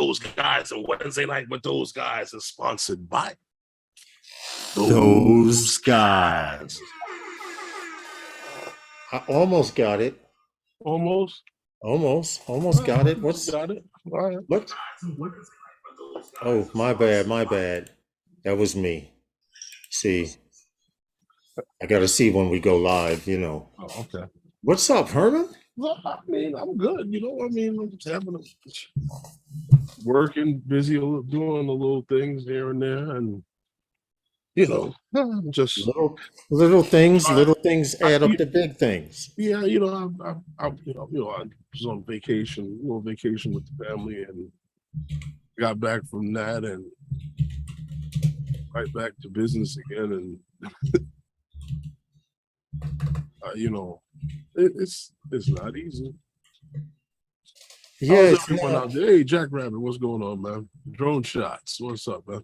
Those Guys, a Wednesday night with those guys is sponsored by Those guys. I almost got it. Almost Got it. What's got it. All right. what? Oh, my bad. That was me. See, I gotta see when we go live, Oh, okay. What's up, Herman? Well, I mean, I'm good. I'm just working, busy, doing the little things here and there, and just Little things add up to big things. yeah, I was on vacation, little vacation with the family, and got back from that, and right back to business again, and it's not easy. Yeah, how's everyone out there? Hey, Jackrabbit, what's going on, man? Drone shots, what's up, man?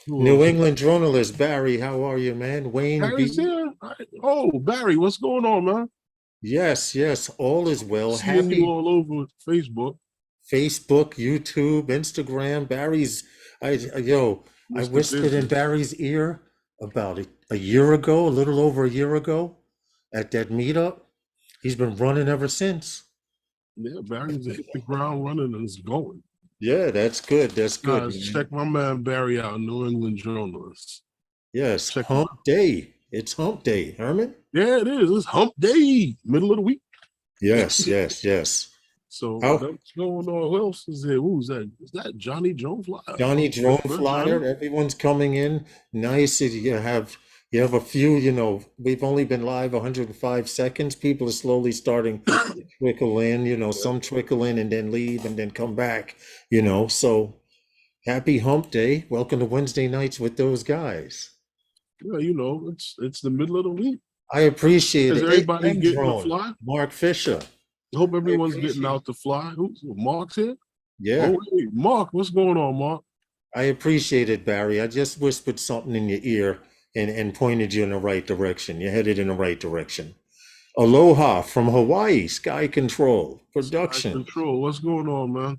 New England journalist Barry, how are you, man? Wayne Barry's B. here. Oh, Barry, what's going on, man? Yes, all is well. Seeing you all over Facebook, YouTube, Instagram. Barry's, I whispered in Barry's ear about a year ago, a little over a year ago, at that meetup. He's been running ever since. Yeah, Barry's hit the ground running and is going. Yeah, that's good. Check my man Barry out, New England journalist. Yes, hump day. It's hump day, Herman. Yeah, it is. It's hump day, middle of the week. Yes. So what's going on? Who else is there? Who's that? Is that Johnny Drone Flyer? Johnny Drone Flyer. Everyone's coming in. Nice. You have a few, we've only been live 105 seconds. People are slowly starting to trickle in, some trickle in and then leave and then come back, So happy hump day. Welcome to Wednesday nights with those guys. Yeah, it's the middle of the week. I appreciate it. Everybody getting to fly? Mark Fisher. I hope everyone's getting out to fly. Mark's here? Yeah. Oh, hey, Mark, what's going on, Mark? I appreciate it, Barry. I just whispered something in your ear and pointed you in the right direction. You're headed in the right direction. Aloha from Hawaii, Sky Control Production. Sky Control, what's going on, man?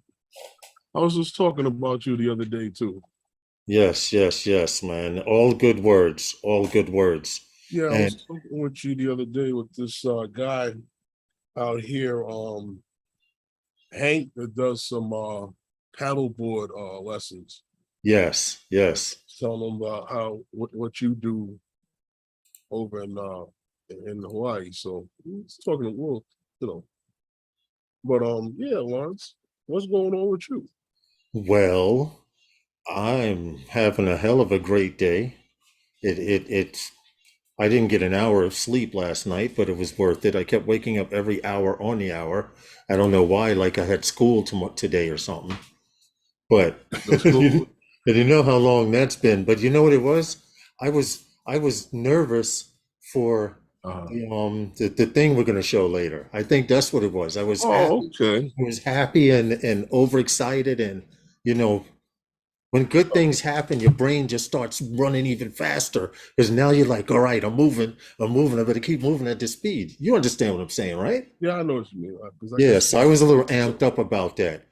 I was just talking about you the other day, too. Yes, man. All good words. Yeah, I was talking with you the other day with this guy out here, Hank, that does some paddleboard lessons. Yes. Telling them about what you do over in Hawaii. So he's talking a little, But yeah, Lawrence, what's going on with you? Well, I'm having a hell of a great day. I didn't get an hour of sleep last night, but it was worth it. I kept waking up every hour on the hour. I don't know why, like I had school today or something. But I didn't know how long that's been. But you know what it was? I was nervous for the thing we're going to show later. I think that's what it was. I was happy. Okay. I was happy and overexcited, and when good things happen, your brain just starts running even faster because now you're like, all right, I'm moving. I better keep moving at this speed. You understand what I'm saying, right? Yeah, I know what you mean. Yes, I was a little amped up about that.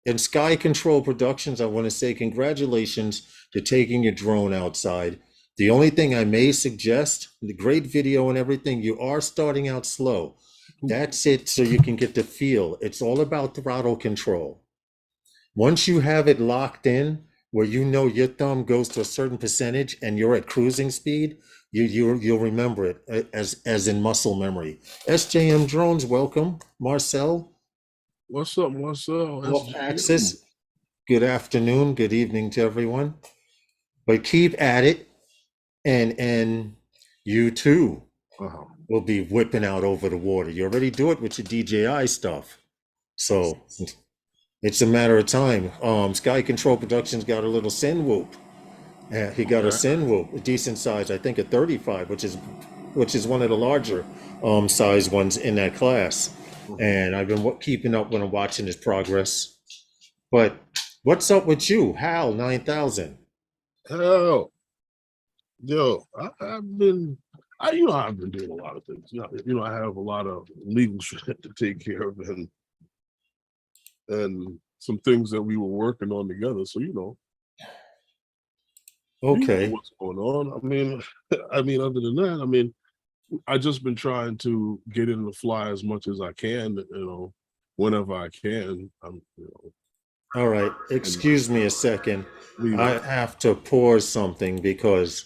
And Sky Control Productions, I want to say congratulations to taking your drone outside. The only thing I may suggest, the great video and everything, you are starting out slow. That's it, so you can get the feel. It's all about throttle control. Once you have it locked in, where your thumb goes to a certain percentage and you're at cruising speed, you'll remember it as in muscle memory. SJM Drones, welcome. Marcel. What's up, Marcel? Axis. Good afternoon, good evening to everyone. But keep at it, and you too will be whipping out over the water. You already do it with your DJI stuff, so it's a matter of time. Sky Control Productions got a little Sin Whoop. He got a Sin Whoop, a decent size, I think a 35, which is one of the larger size ones in that class. And I've been keeping up when I'm watching his progress. But what's up with you, Hal 9000? Hell, yo, I've been doing a lot of things. I have a lot of legal shit to take care of, and some things that we were working on together. So Okay. what's going on. I mean, other than that, I mean, I just been trying to get in the fly as much as I can, whenever I can. All right. Excuse me a second. Leave I it. have to pause something because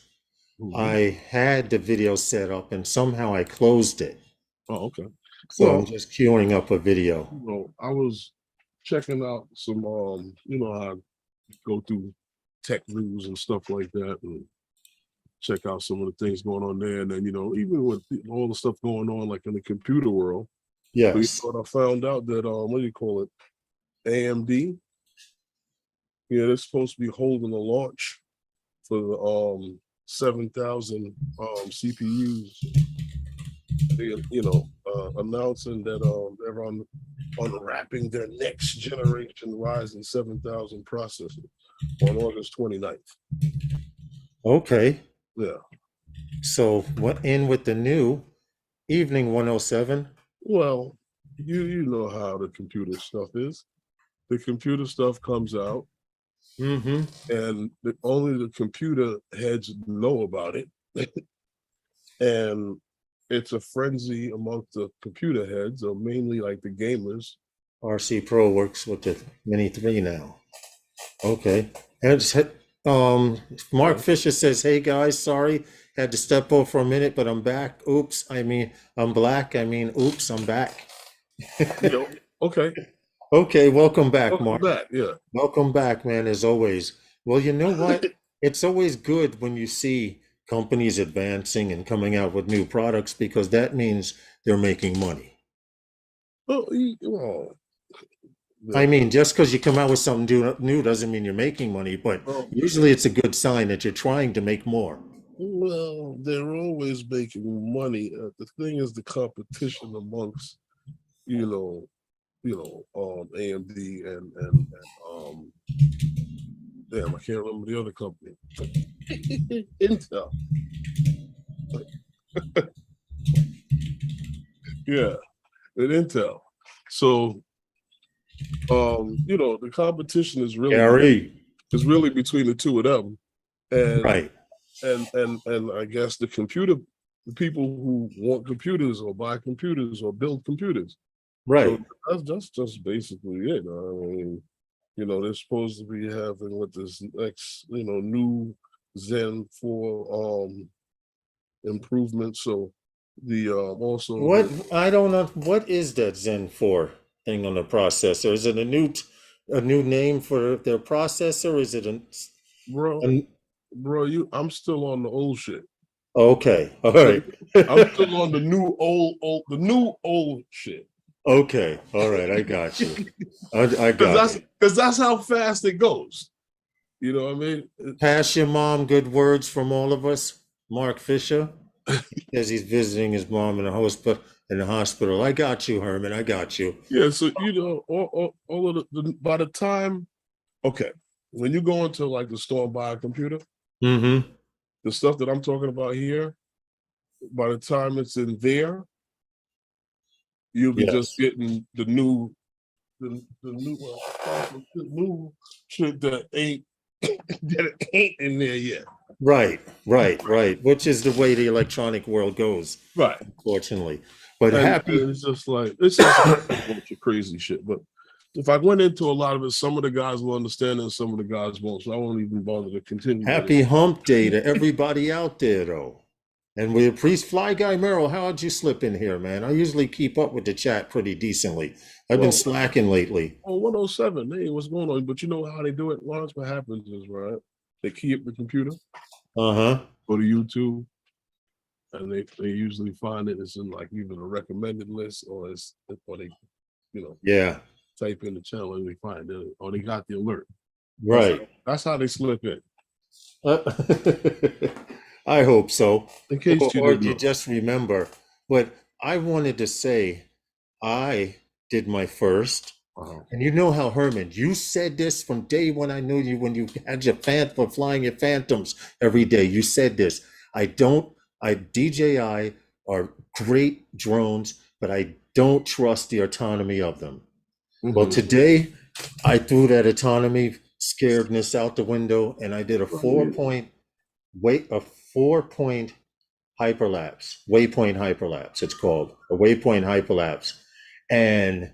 Mhm. I had the video set up and somehow I closed it. Oh, okay. So I'm Well, just queuing up a video. I was checking out some, I go through tech news and stuff like that, and check out some of the things going on there. And then, even with all the stuff going on, like in the computer world, Yes. I found out that, what do you call it? AMD, yeah, they're supposed to be holding a launch for the 7,000 CPUs. They, announcing that they're unwrapping their next generation Ryzen 7,000 processor on August 29th. Okay. Yeah. So what in with the new Evening 107? Well, you know how the computer stuff is. The computer stuff comes out, Mm-hmm. and only the computer heads know about it. And it's a frenzy amongst the computer heads, or mainly like the gamers. RC Pro works with the Mini 3 now. Okay. And Mark Yeah. Fisher says, "Hey guys, sorry, had to step off for a minute, but I'm back. Oops, I mean, I'm black. I mean, oops, I'm back." Okay. Okay, welcome back, Welcome Mark. back. Yeah. Welcome back, man, as always. Well, you know what? It's always good when you see companies advancing and coming out with new products because that means they're making money. Well, I yeah. mean, just because you come out with something new doesn't mean you're making money, but Well, usually it's a good sign that you're trying to make more. well, they're always making money. The thing is the competition amongst, AMD and damn, I can't remember the other company. Intel. Yeah, at Intel. So, the competition is Gary. really between the two of them, and Right, and I guess the people who want computers or buy computers or build computers. So right. that's just basically it. I mean, they're supposed to be having with this next, new Zen 4 improvement. So the also What I don't know. What is that Zen 4 thing on the processor? Is it a new name for their processor? Is it bro, an I'm still on the old shit. okay? All right. I'm still on the new old shit. Okay. All right. I got you. I got you. Because that's how fast it goes. You know what I mean? Pass your mom good words from all of us. Mark Fisher. He says he's visiting his mom in the hospital. In the hospital. I got you, Herman. I got you. Yeah, so all of by the time, okay, when you go into like the store and buy a computer, Mm-hmm. the stuff that I'm talking about here, by the time it's in there, you'll be just Yes. getting the new the new shit that ain't in there yet. Right, right, right. Which is the way the electronic world goes, Right. unfortunately. But And happy, it's just a bunch of crazy shit. But if I went into a lot of it, some of the guys will understand and some of the guys won't. So I won't even bother to continue with it. happy hump day to everybody out there, though. And with Priest Fly Guy Merrill, how'd you slip in here, man? I usually keep up with the chat pretty decently. I've been Well, slacking lately. 107, hey, what's going on? But you know how they do it, Lawrence? What happens is, right, they key up the computer, Uh-huh. go to YouTube, and they usually find it's in like either a recommended list or they, you know, Yeah. type in the channel and they find it, or they got the alert. Right. That's how they slip in. Uh, I hope so. In case you Or didn't you know. just remember. But I wanted to say I did my first. Wow. And you know how, Herman, you said this from day one. I knew you when you had your for flying your phantoms every day. You said this. DJI are great drones, but I don't trust the autonomy of them. Well, Mm-hmm. today I threw that autonomy scaredness out the window, and I did a Oh, yeah. a 4 point hyperlapse, waypoint hyperlapse. It's called a waypoint hyperlapse, and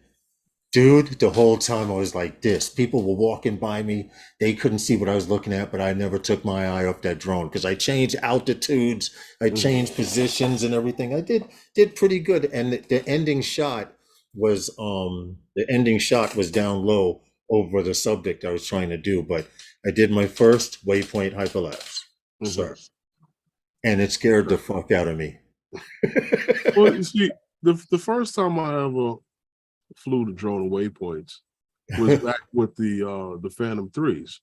dude, the whole time I was like this. People were walking by me. They couldn't see what I was looking at, but I never took my eye off that drone because I changed altitudes, I Mhm. changed positions and everything. I did pretty good. And the ending shot was down low over the subject I was trying to do, but I did my first waypoint hyperlapse, Mhm. sir. And it scared the fuck out of me. Well, you see, the first time I ever flew the drone waypoints was back with the Phantom threes.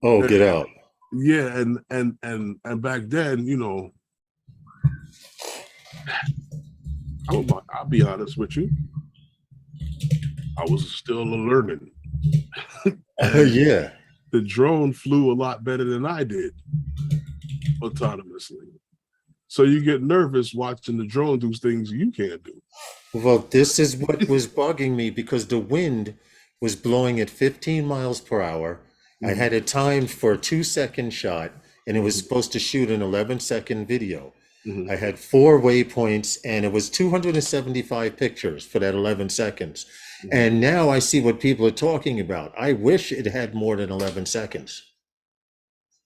Oh, And, get out. yeah, and back then, you know, I'll be honest with you, I was still learning, and Yeah. the drone flew a lot better than I did autonomously. So you get nervous watching the drone do things you can't do. Well, this is what was bugging me because the wind was blowing at 15 miles per hour. I Mhm, had it timed for a 2 second shot, and it was mhm, supposed to shoot an 11-second video. mhm, I had 4 waypoints, and it was 275 pictures for that 11 seconds. mhm. And now I see what people are talking about. I wish it had more than 11 seconds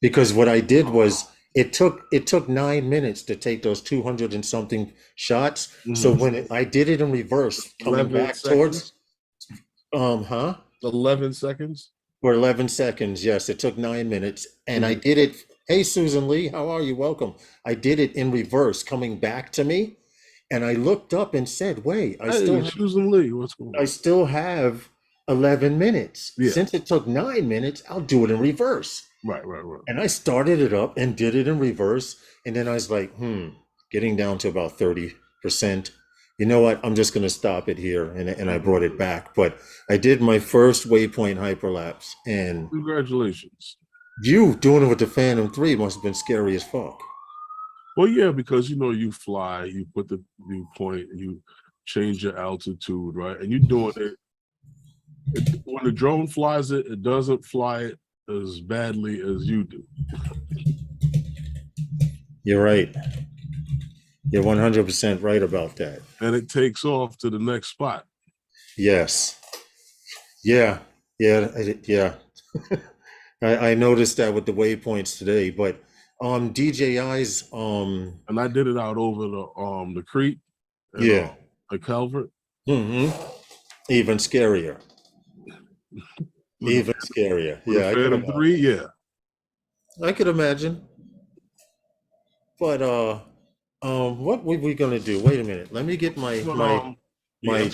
because what I did was it took 9 minutes to take those 200 and something shots. So Mhm. when I did it in reverse, coming 11 back towards seconds. huh 11 seconds. for 11 seconds, yes, it took 9 minutes, and I Mhm. did it. Hey, Susan Lee, how are you? Welcome. I did it in reverse, coming back to me, and I looked up and said, "Wait, Hey, Susan Lee, what's going I on? still have 11 minutes. Yeah, Since it took 9 minutes, I'll do it in reverse." right. And I started it up and did it in reverse. And then I was like, getting down to about 30%. You know what? I'm just going to stop it here. And I Mhm. brought it back. But I did my first waypoint hyperlapse. And Congratulations. you doing it with the Phantom 3 must have been scary as fuck. Well, yeah, because you know you fly, you put the viewpoint, you change your altitude, right? And you're doing it when the drone flies it, it doesn't fly it as badly as you do. You're right. You're 100% right about that. And it takes off to the next spot. Yes. Yeah. Yeah. Yeah. I noticed that with the waypoints today, but DJI's And I did it out over the creek and yeah. the culvert hmm Even scarier. with Even scarier. with a Yeah, I could Phantom 3. imagine. Yeah. I could imagine. But what were we gonna do? Wait a minute. Let me get my But yeah. my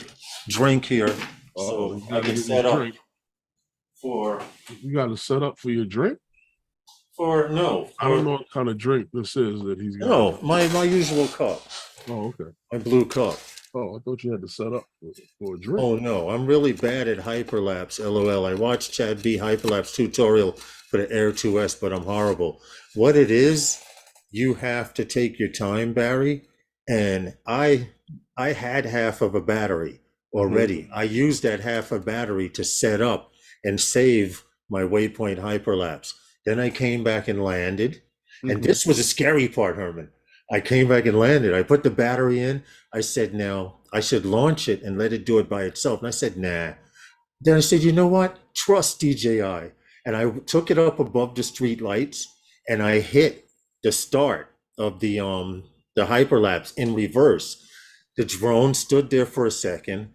drink here Oh, so you I gotta can get this set up drink. for You gotta set up for your drink. for no I don't for know what kind of drink this is that he's got. no my usual cup, Oh, okay. my blue cup. Oh, I thought you had to set up for a drink. Oh no, I'm really bad at hyperlapse. LOL. I watched Chad B hyperlapse tutorial for the Air 2S, but I'm horrible. What it is, you have to take your time, Barry. And I had half of a battery Hmm. already. I used that half a battery to set up and save my waypoint hyperlapse. Then I came back and landed. And Hmm. this was the scary part, Herman. I came back and landed. I put the battery in. I said, now I should launch it and let it do it by itself. And I said, nah. Then I said, you know what? Trust DJI. And I took it up above the street lights and I hit the start of the hyperlapse in reverse. The drone stood there for a second,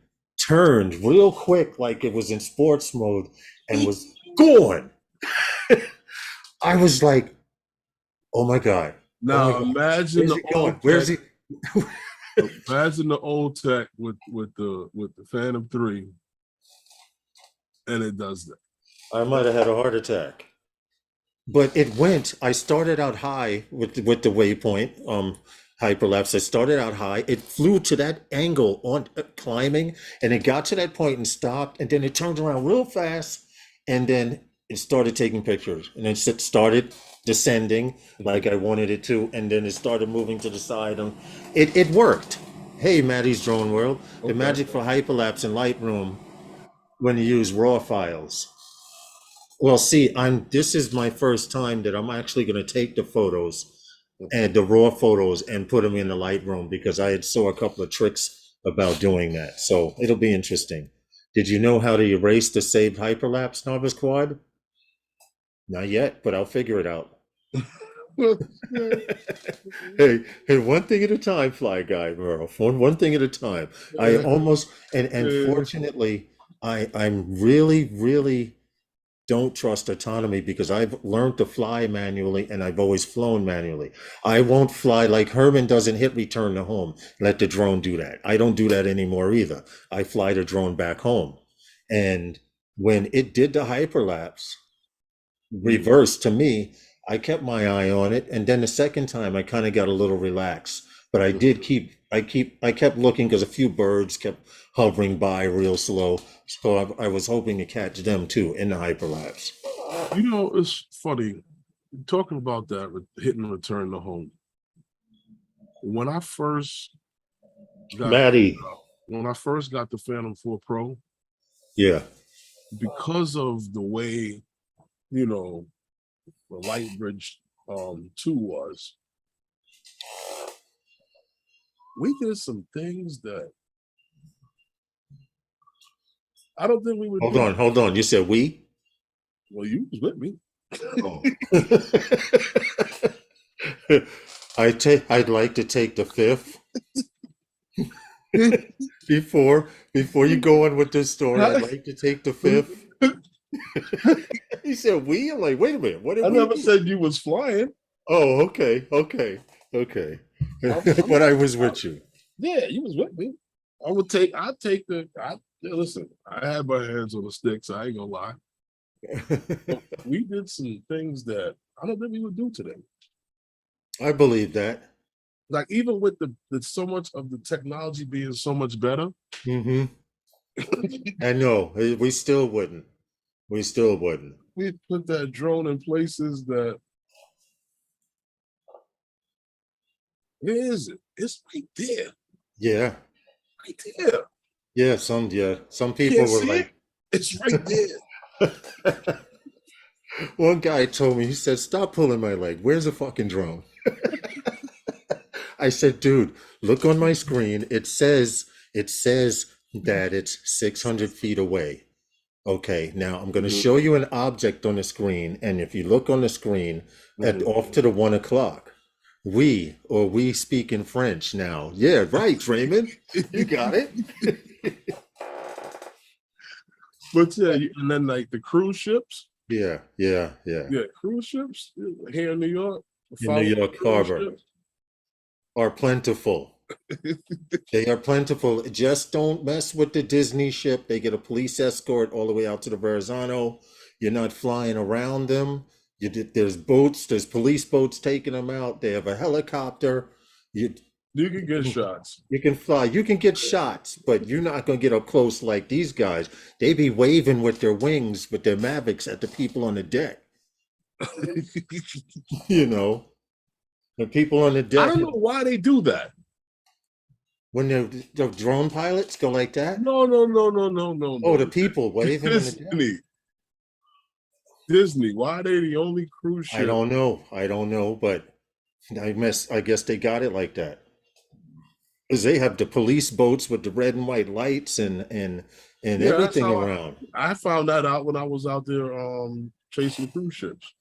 turned real quick like it was in sports mode and was gone. I was like, oh my God. Oh my Now God. imagine Where's the he going? old Where's tech. he? Imagine the old tech with the Phantom 3, and it does that. I might have had a heart attack. But it went. I started out high with the waypoint hyperlapse. I started out high. It flew to that angle on climbing, and it got to that point and stopped, and then it turned around real fast, and then it started taking pictures, and then it started descending like I wanted it to, and then it started moving to the side, and it worked. Hey, Maddie's Drone World, the Okay. magic for hyperlapse in Lightroom when you use raw files. Well, see, this is my first time that I'm actually going to take the photos and the raw photos and put them in the Lightroom because I had saw a couple of tricks about doing that. So it'll be interesting. Did you know how to erase the saved hyperlapse, Novice Quad? Not yet, but I'll figure it out. Hey, one thing at a time, Fly Guy, Merle. One thing at a time. I almost and fortunately, I'm really don't trust autonomy because I've learned to fly manually and I've always flown manually. I won't fly like Herman doesn't hit return to home. Let the drone do that. I don't do that anymore either. I fly the drone back home. And when it did the hyperlapse, reverse to me, I kept my eye on it, and then the second time I kind of got a little relaxed. But I did I kept looking because a few birds kept hovering by real slow. So I was hoping to catch them too in the hyperlapse. You know, it's funny talking about that with hit and return to home. When I first got Maddie, the Phantom 4 Pro, yeah, because of the way, you know, the Lightbridge 2 was, we did some things that I don't think we would do. Hold on. You said we? Well, you was with me. Oh. I'd like to take the fifth. Before you go on with this story, I'd like to take the fifth. He said we? I'm like, wait a minute. What did I we never do? said you was flying. Oh, okay. But I was with you. Yeah, you was with me. Listen, I had my hands on the sticks, I ain't gonna lie. We did some things that I don't think we would do today. I believe that. Like even with the so much of the technology being so much better. Mm-hmm. I know. We still wouldn't. We put that drone in places that where is it? It's right there. Yeah. Right there. Yeah, some people were like, it's right there. One guy told me, he said, stop pulling my leg. Where's the fucking drone? I said, dude, look on my screen. It says that it's 600 feet away. Okay, now I'm going to show you an object on the screen. And if you look on the screen off to the 1 o'clock, we speak in French now. Yeah, right, Raymond. You got it. But yeah, and then like the cruise ships. Yeah. Cruise ships here in New York. In New York Harbor are plentiful. They are plentiful. Just don't mess with the Disney ship. They get a police escort all the way out to the Verrazano. You're not flying around them. There's boats. There's police boats taking them out. They have a helicopter. You can get shots. You can fly. You can get shots, but you're not going to get up close like these guys. They be waving with their wings, with their Mavics at the people on the deck. You know, the people on the deck. I don't know why they do that. When the drone pilots go like that? No. Oh, the people waving on the deck? Disney. Why are they the only cruise ship? I don't know, but I guess they got it like that. Because they have the police boats with the red and white lights and everything around. I found that out when I was out there chasing cruise ships.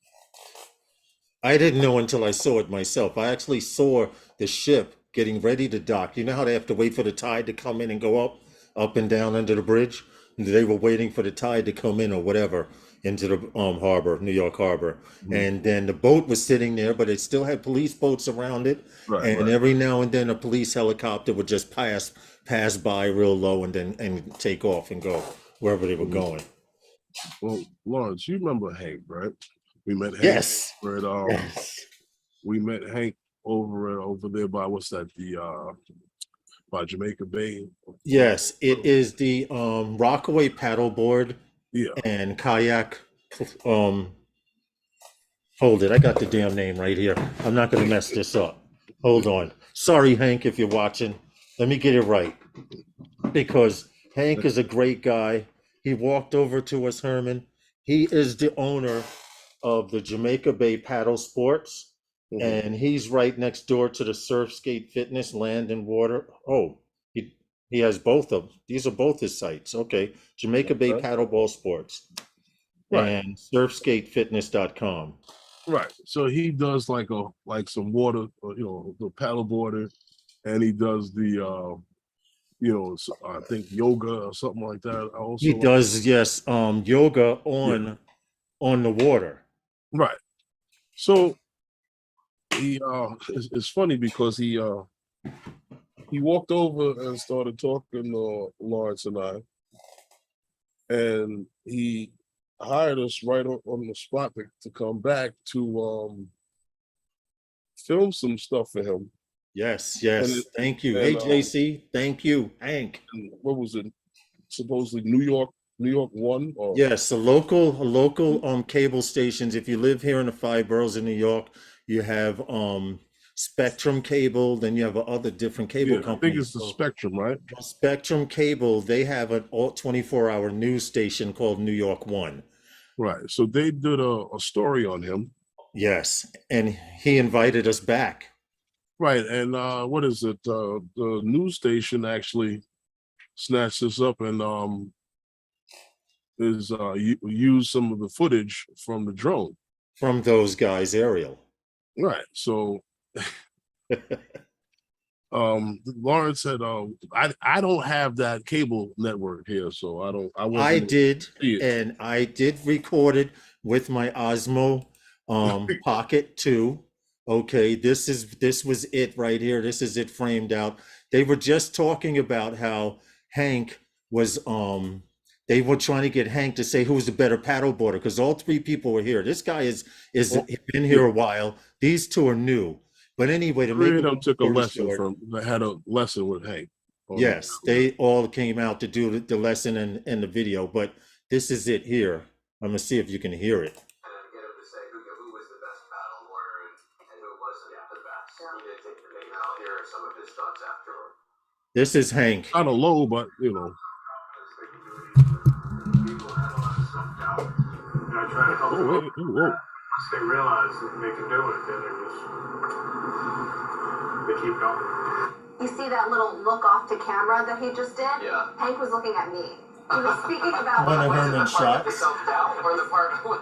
I didn't know until I saw it myself. I actually saw the ship getting ready to dock. You know how they have to wait for the tide to come in and go up and down under the bridge? They were waiting for the tide to come in or whatever into the harbor, New York Harbor. Mm-hmm. And then the boat was sitting there, but it still had police boats around it. Right, and every now and then a police helicopter would just pass by real low and take off and go wherever they were going. Well, Lawrence, you remember Hank, right? We met Hank. Yes. Yes. We met Hank over there by what's that? By Jamaica Bay. Yes, it is the Rockaway paddleboard. Yeah. And kayak. Hold it. I got the damn name right here. I'm not going to mess this up. Hold on. Sorry, Hank, if you're watching. Let me get it right. Because Hank is a great guy. He walked over to us, Herman. He is the owner of the Jamaica Bay Paddle Sports, and he's right next door to the Surf Skate Fitness Land and Water. Oh, he has both of these are both his sites. Okay, Jamaica Bay Okay. Paddleball Sports Right. and surfskatefitness.com. Right. So he does like some water, the paddle boarder, and he does the I think yoga or something like that. I He also like, does, yes, yoga yeah. on the water. Right. So it's funny because he walked over and started talking to Lawrence and I, and he hired us right on the spot to come back to film some stuff for him. Yes, And yes. Thank you. Hey, and JC. Thank you, Hank. what was it? Supposedly New York One or Yes, a local cable stations. If you live here in the five boroughs of New York, you have Spectrum Cable, then you have other different cable yeah, I think companies. it's the So Spectrum, right? Spectrum Cable, they have an all 24-hour news station called New York One. Right. So they did a story on him. Yes, and he invited us back. Right. And what is it? The news station actually snatched this up and used some of the footage from the drone. From those guys, Ariel. Right. So Lawrence said, I don't have that cable network here, so I wasn't I able to did, see it. and I did record it with my Osmo Pocket 2. Okay, this was it right here. This is it framed out. They were just talking about how Hank was they were trying to get Hank to say who's the better paddleboarder because all three people were here. This guy is Well, been yeah, here a while. These two are new. But anyway, to make three a of them long took a story lesson short, had a lesson with Hank. yes, they all came out to do the lesson and the video, but this is it here. I'm gonna see if you can hear it. And get him to say who was the best paddleboarder and who wasn't the best. He did take the bait. I'll hear some of his thoughts afterward. This is Hank. Kind of low, but People had a lot of self-doubt. And I try to help them. whoa. Once they realize that they can do it, then they keep going. You see that little look off to camera that he just did? Yeah. Hank was looking at me. He was speaking about One of Was it Herman's the part with the shots. self-doubt or the part with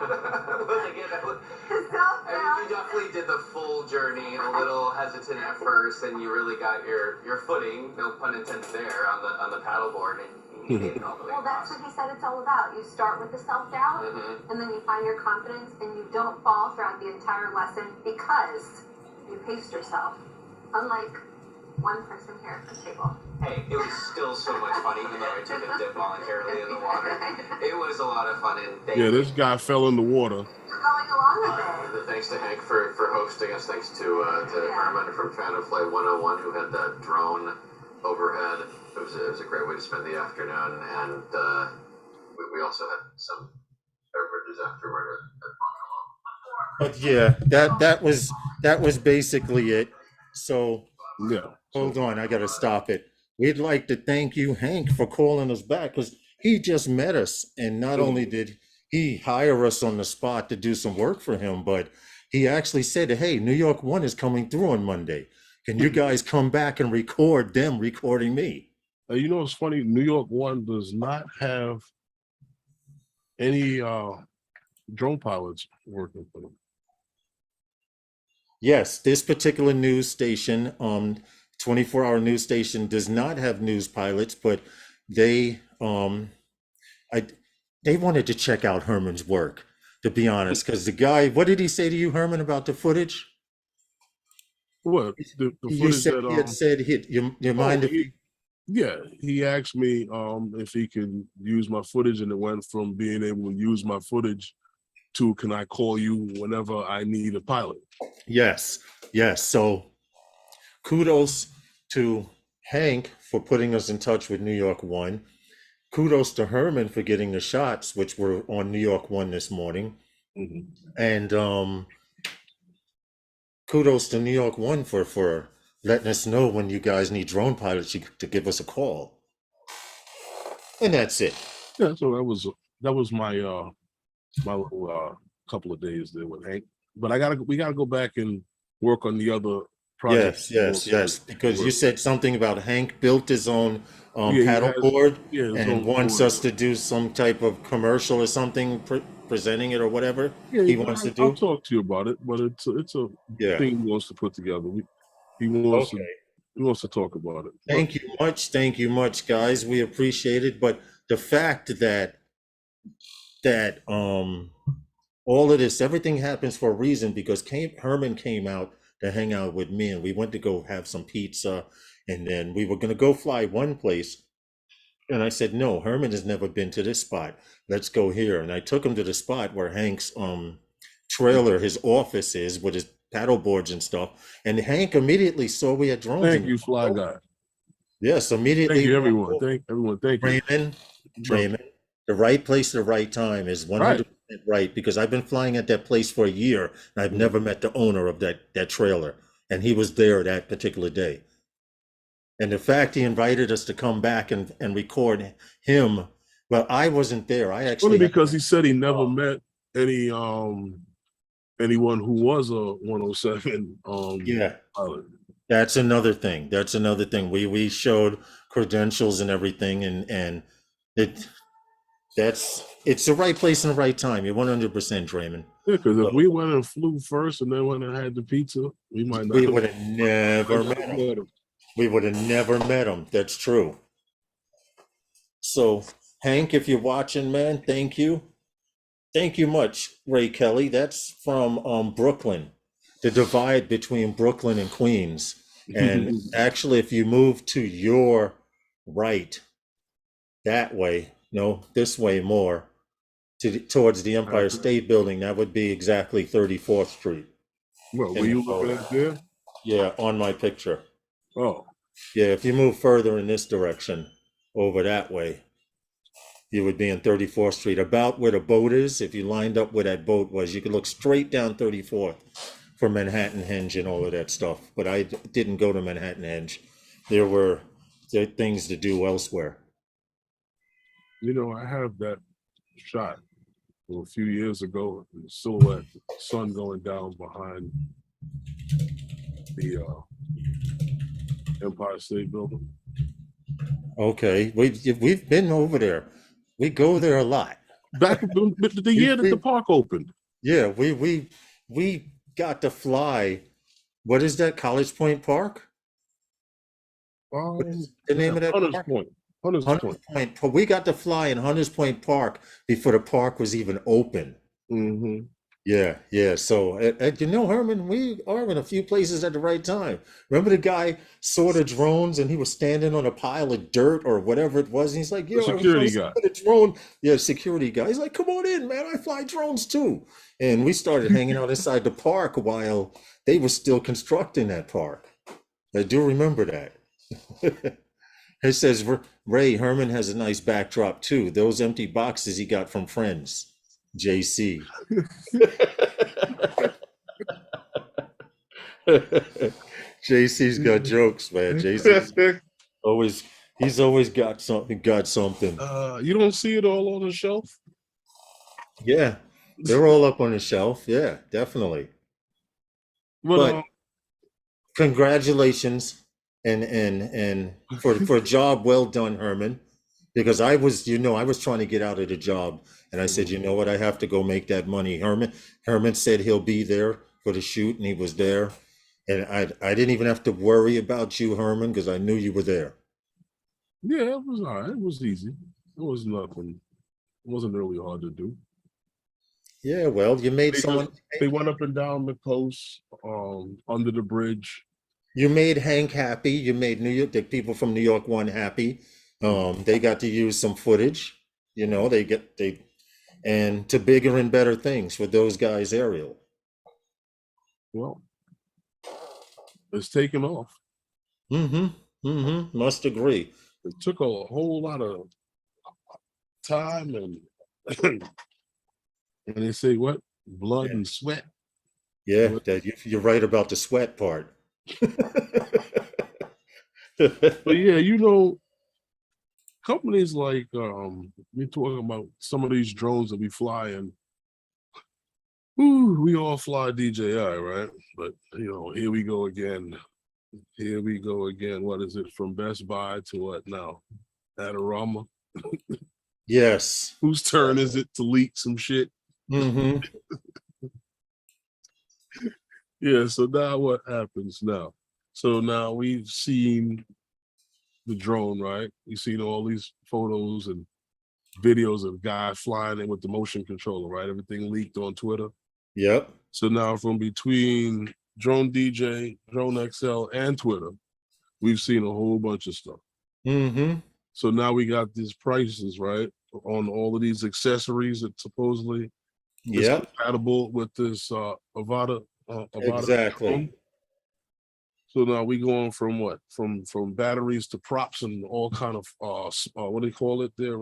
his self-doubt. you definitely did the full journey, a little hesitant at first, and you really got your footing, no pun intended there, on the paddleboard, and you made it all the way Well, that's across. what he said it's all about. You start with the self-doubt, and then you find your confidence, and you don't fall throughout the entire lesson because you paced yourself. Unlike one person here at the table. Hey, it was still so much fun, even though I took a dip voluntarily in the water. It was a lot of fun, and This guy fell in the water. Going along with it. Thanks to Hank for hosting us. Thanks to Herman from Fan of Flight 101 who had that drone overhead. It was a great way to spend the afternoon, and we also had some beverages afterward at But yeah, that was basically it. So Yeah. hold on, I gotta stop it. We'd like to thank you, Hank, for calling us back because he just met us, and not only did he hire us on the spot to do some work for him, but he actually said, "Hey, New York One is coming through on Monday. Can you guys come back and record them recording me?" You know what's funny? New York One does not have any drone pilots working for them. Yes, this particular news station, 24-hour news station, does not have news pilots, but they they wanted to check out Herman's work, to be honest, because the guy, what did he say to you, Herman, about the footage? What the You footage said that he had said, "You mind if he asked me if he could use my footage, and it went from being able to use my footage to can I call you whenever I need a pilot. Yes, yes. So kudos to Hank for putting us in touch with New York One. Kudos to Herman for getting the shots, which were on New York One this morning. And kudos to New York One for letting us know when you guys need drone pilots to give us a call. And that's it. Yeah, so that was my my little couple of days there with Hank. But we gotta go back and work on the other projects. Yes. Because you said something about Hank built his own Yeah, he has paddleboard his and own wants board. us to do some type of commercial or something, presenting it or whatever Yeah, he wants to I'll do. talk to you about it, but it's a Yeah. thing he wants to put together. He Okay. wants to talk about it. But Thank you much. Thank you much, guys. We appreciate it. But the fact that all of this, everything happens for a reason, because Herman came out to hang out with me, and we went to go have some pizza, and then we were going to go fly one place, and I said, no, Herman has never been to this spot, let's go here. And I took him to the spot where Hank's trailer, his office is, with his paddle boards and stuff, and Hank immediately saw we had drones. thank you, Fly Guy. Yes, immediately. Thank you, everyone. Thank you. Draymond, the right place, the right time is 100% right, because I've been flying at that place for a year, and I've never met the owner of that trailer, and he was there that particular day. And the fact he invited us to come back and record him, well, I wasn't there. I actually only because he said he never met any anyone who was a 107 yeah. pilot. That's another thing. We showed credentials and everything, and it's the right place and the right time. You're 100%, Draymond. Yeah, because if we went and flew first and then went and had the pizza, we might not. We would have never met him. We would have never met him. That's true. So, Hank, if you're watching, man, thank you. Thank you much, Ray Kelly. That's from Brooklyn, the divide between Brooklyn and Queens. And actually, if you move to your right, that way, no, this way more, towards the Empire State Building, that would be exactly 34th Street. Well, were you looking at there? Yeah, on my picture. Oh. Yeah, if you move further in this direction, over that way, you would be in 34th Street, about where the boat is. If you lined up where that boat was, you could look straight down 34th for Manhattan Henge and all of that stuff. But I didn't go to Manhattan Henge. There were things to do elsewhere. You know, I have that shot a few years ago, the silhouette, sun going down behind the Empire State Building. Okay, we've been over there. We go there a lot. Back the year that the park opened. Yeah, we got to fly. What is that? College Point Park? What is the name of that park? Hunters Point. We got to fly in Hunters Point Park before the park was even open. Mm-hmm. Yeah. So, you know, Herman, we are in a few places at the right time. Remember the guy saw the drones and he was standing on a pile of dirt or whatever it was, and he's like, "Yo, security guy." The drone." Yeah, security guy. He's like, "Come on in, man. I fly drones too." And we started hanging out inside the park while they were still constructing that park. I do remember that. It says, Ray, Herman has a nice backdrop too. Those empty boxes he got from friends. JC. JC's got jokes, man. He's always got something. You don't see it all on the shelf? Yeah, they're all up on the shelf. Yeah, definitely. But congratulations and for a job well done, Herman. Because I was trying to get out of the job, and I said, you know what, I have to go make that money. Herman said he'll be there for the shoot, and he was there. And I didn't even have to worry about you, Herman, because I knew you were there. Yeah, it was all right. It was easy. It was nothing. It wasn't really hard to do. Yeah, well, you made someone. They went up and down the coast, under the bridge. You made Hank happy. You made the people from New York One happy. They got to use some footage, you know, and to bigger and better things with those guys, Ariel. Well, it's taken off. Must agree. It took a whole lot of time and they say what? Blood and sweat. Yeah, you're right about the sweat part. But yeah, you know, companies like we're talking about some of these drones that we fly in. We all fly DJI, right? But here we go again. Here we go again. What is it? From Best Buy to what now? Adorama. Yes. Whose turn is it to leak some shit? Mm-hmm. Yeah, so now what happens now? So now we've seen the drone, right? We've seen all these photos and videos of guys flying in with the motion controller, right? Everything leaked on Twitter. Yep. So now from between Drone DJ, Drone XL, and Twitter, we've seen a whole bunch of stuff. Mm-hmm. So now we got these prices, right? On all of these accessories that supposedly is compatible with this Avata. Exactly. Drone. So now we going from what? From batteries to props and all kind of what do they call it? They're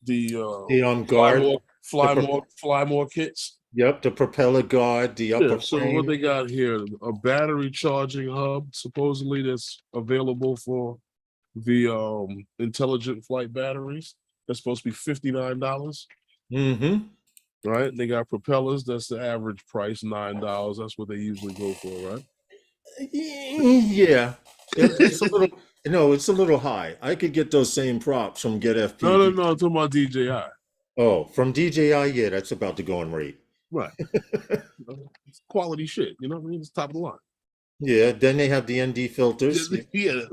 the guard, fly more kits. Yep, the propeller guard, the upper So frame. what they got here? A battery charging hub, supposedly that's available for the intelligent flight batteries. That's supposed to be $59. Mm-hmm. Right? They got propellers. That's the average price, $9. That's what they usually go for, right? Yeah, it's a little. No, it's a little high. I could get those same props from Get FPV. No. I'm talking about DJI. Oh, from DJI, yeah, that's about the going rate. Right. It's quality shit. You know what I mean? It's top of the line. Yeah. Then they have the ND filters. Yeah.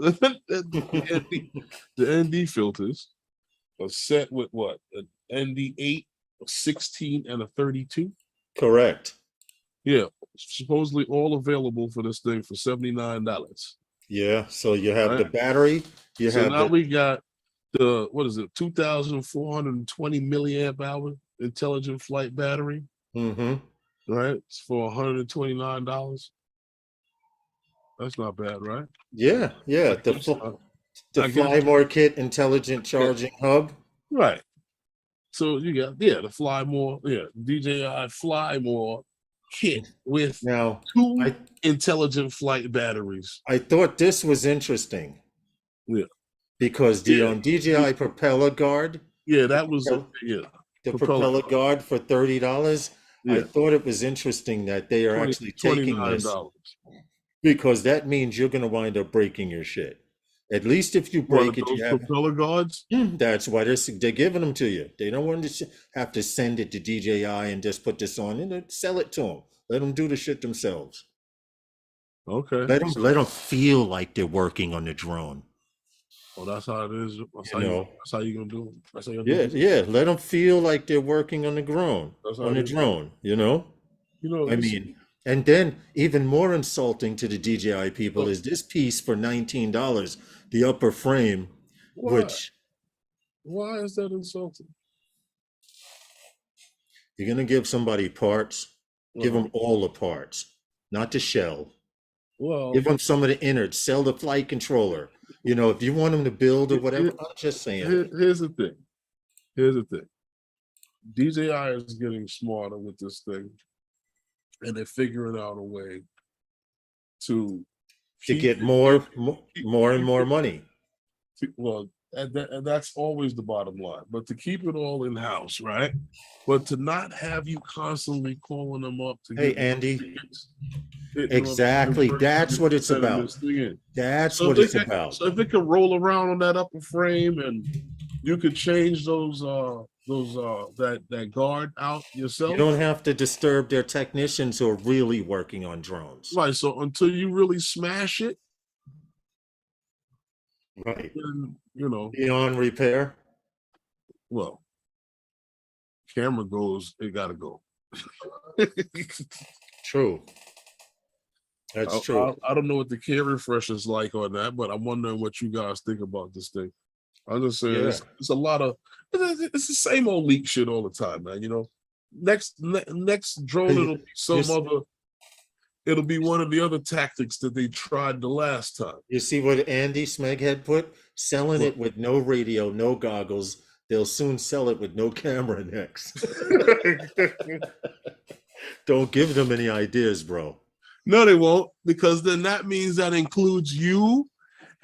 The ND filters are set with what? An ND8, a 16, and a 32. Correct. Yeah. Supposedly all available for this thing for $79. Yeah. So you have the battery. You have now we got the 2,420 milliamp hour intelligent flight battery. Mm-hmm. Right? It's for $129. That's not bad, right? Yeah. The Fly More Kit intelligent charging hub. Right. So you got the Fly More, DJI Fly More kit with now 2 intelligent flight batteries. I thought this was interesting. Yeah. Because the DJI propeller guard. Yeah, that was the propeller guard for $30. I thought it was interesting that they are actually taking this, because that means you're going to wind up breaking your shit. At least if you break it, you have propeller guards. That's why they're giving them to you. They don't want to have to send it to DJI and just put this on and sell it to them. Let them do the shit themselves. Okay. Let them feel like they're working on the drone. Well, that's how it is. That's how you're gonna do it. That's how you're do it. Yeah. Let them feel like they're working on the drone. I mean, and then even more insulting to the DJI people is this piece for $19, the upper frame, which. Why is that insulting? You're gonna give somebody parts. Give them all the parts, not the shell. Well, give them some of the innards. Sell the flight controller. If you want them to build or whatever. I'm just saying. Here's the thing. DJI is getting smarter with this thing, and they're figuring out a way to get more and more money. Well, and that's always the bottom line. But to keep it all in house, right? But to not have you constantly calling them up to get Andy. Exactly. That's what it's about. That's what it's about. So if it can roll around on that upper frame and you could change that guard out yourself. You don't have to disturb their technicians who are really working on drones. Right. So until you really smash it. Right. Then, beyond repair. Well, camera goes, it gotta go. True. That's true. I don't know what the care refresh is like on that, but I'm wondering what you guys think about this thing. I'm just saying it's a lot of it's the same old leak shit all the time, man. Next drone it'll be one of the other tactics that they tried the last time. You see what Andy Smeghead put? Selling it with no radio, no goggles. They'll soon sell it with no camera next. Don't give them any ideas, bro. No, they won't, because then that means that includes you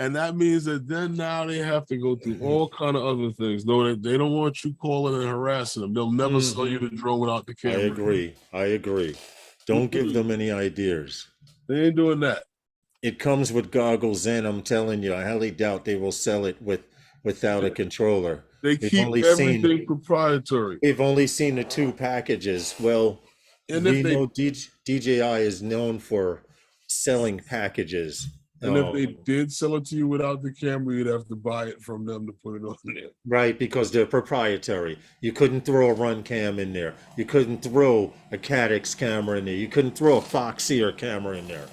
And that means that then now they have to go through all kind of other things. No, they don't want you calling and harassing them. They'll never sell you the drone without the I camera. agree. I agree. Don't give them any ideas. They ain't doing that. It comes with goggles in. I'm telling you, I highly doubt they will sell it without a controller. They We've keep only everything proprietary. We've only seen the 2 packages. Well, And we if they know DJI is known for selling packages. and if they did sell it to you without the camera, you'd have to buy it from them to put it on there. Right, because they're proprietary. You couldn't throw a run cam in there. You couldn't throw a Cadix camera in there. You couldn't throw a Foxeer camera in there.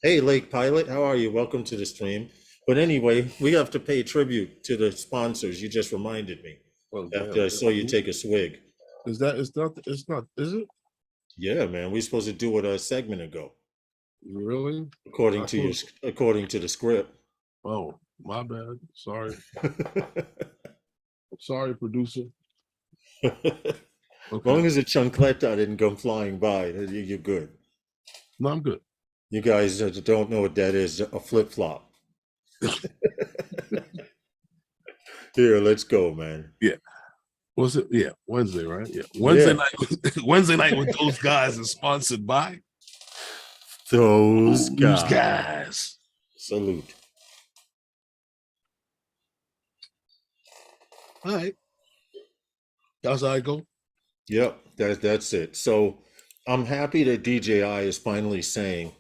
Hey, Lake Pilot, how are you? Welcome to the stream. But anyway, we have to pay tribute to the sponsors. You just reminded me Well, after I saw you take a swig. Is it? Yeah, man, we're supposed to do it a segment ago, Really? according to the script. Oh, my bad. Sorry. Sorry, producer. As long as the chancleta didn't come flying by, you're good. No, I'm good. You guys don't know what that is, a flip-flop. Here, let's go, man. Yeah. Was it? Yeah, Wednesday, right? Yeah. Wednesday night. Wednesday night with those guys is sponsored by Those guys. Salute. All right. That's how I go. Yep, that's it. So I'm happy that DJI is finally saying,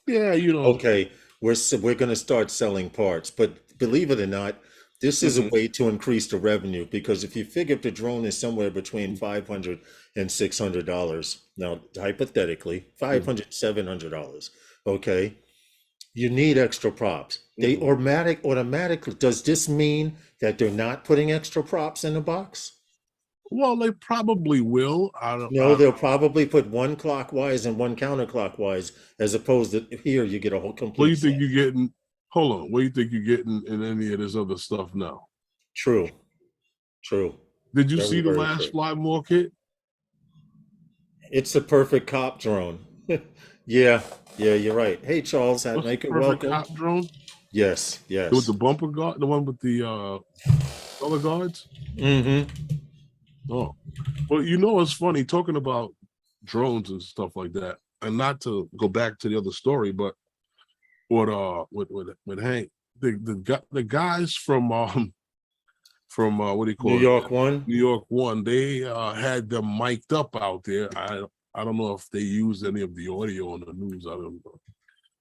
Yeah, okay, we're going to start selling parts. But believe it or not, this is a way to increase the revenue, because if you figure if the drone is somewhere between $500 and $600, now hypothetically $500, $700, okay, you need extra props. They automatically. Does this mean that they're not putting extra props in the box? Well, they probably will. They'll probably put one clockwise and one counterclockwise, as opposed to here you get a whole complete. What do you think you're getting? Hold on. What do you think you're getting in any of this other stuff now? True. Did you see the last Fly More kit? It's a perfect cop drone. Yeah, you're right. Hey, Charles, make it welcome. Cop drone? Yes. With the bumper guard, the one with the color guards? Mm-hmm. Oh, well, it's funny talking about drones and stuff like that, and not to go back to the other story, but with Hank, the guys from what do you call New York One? New York One, they had them mic'd up out there. I don't know if they used any of the audio on the news. I don't know,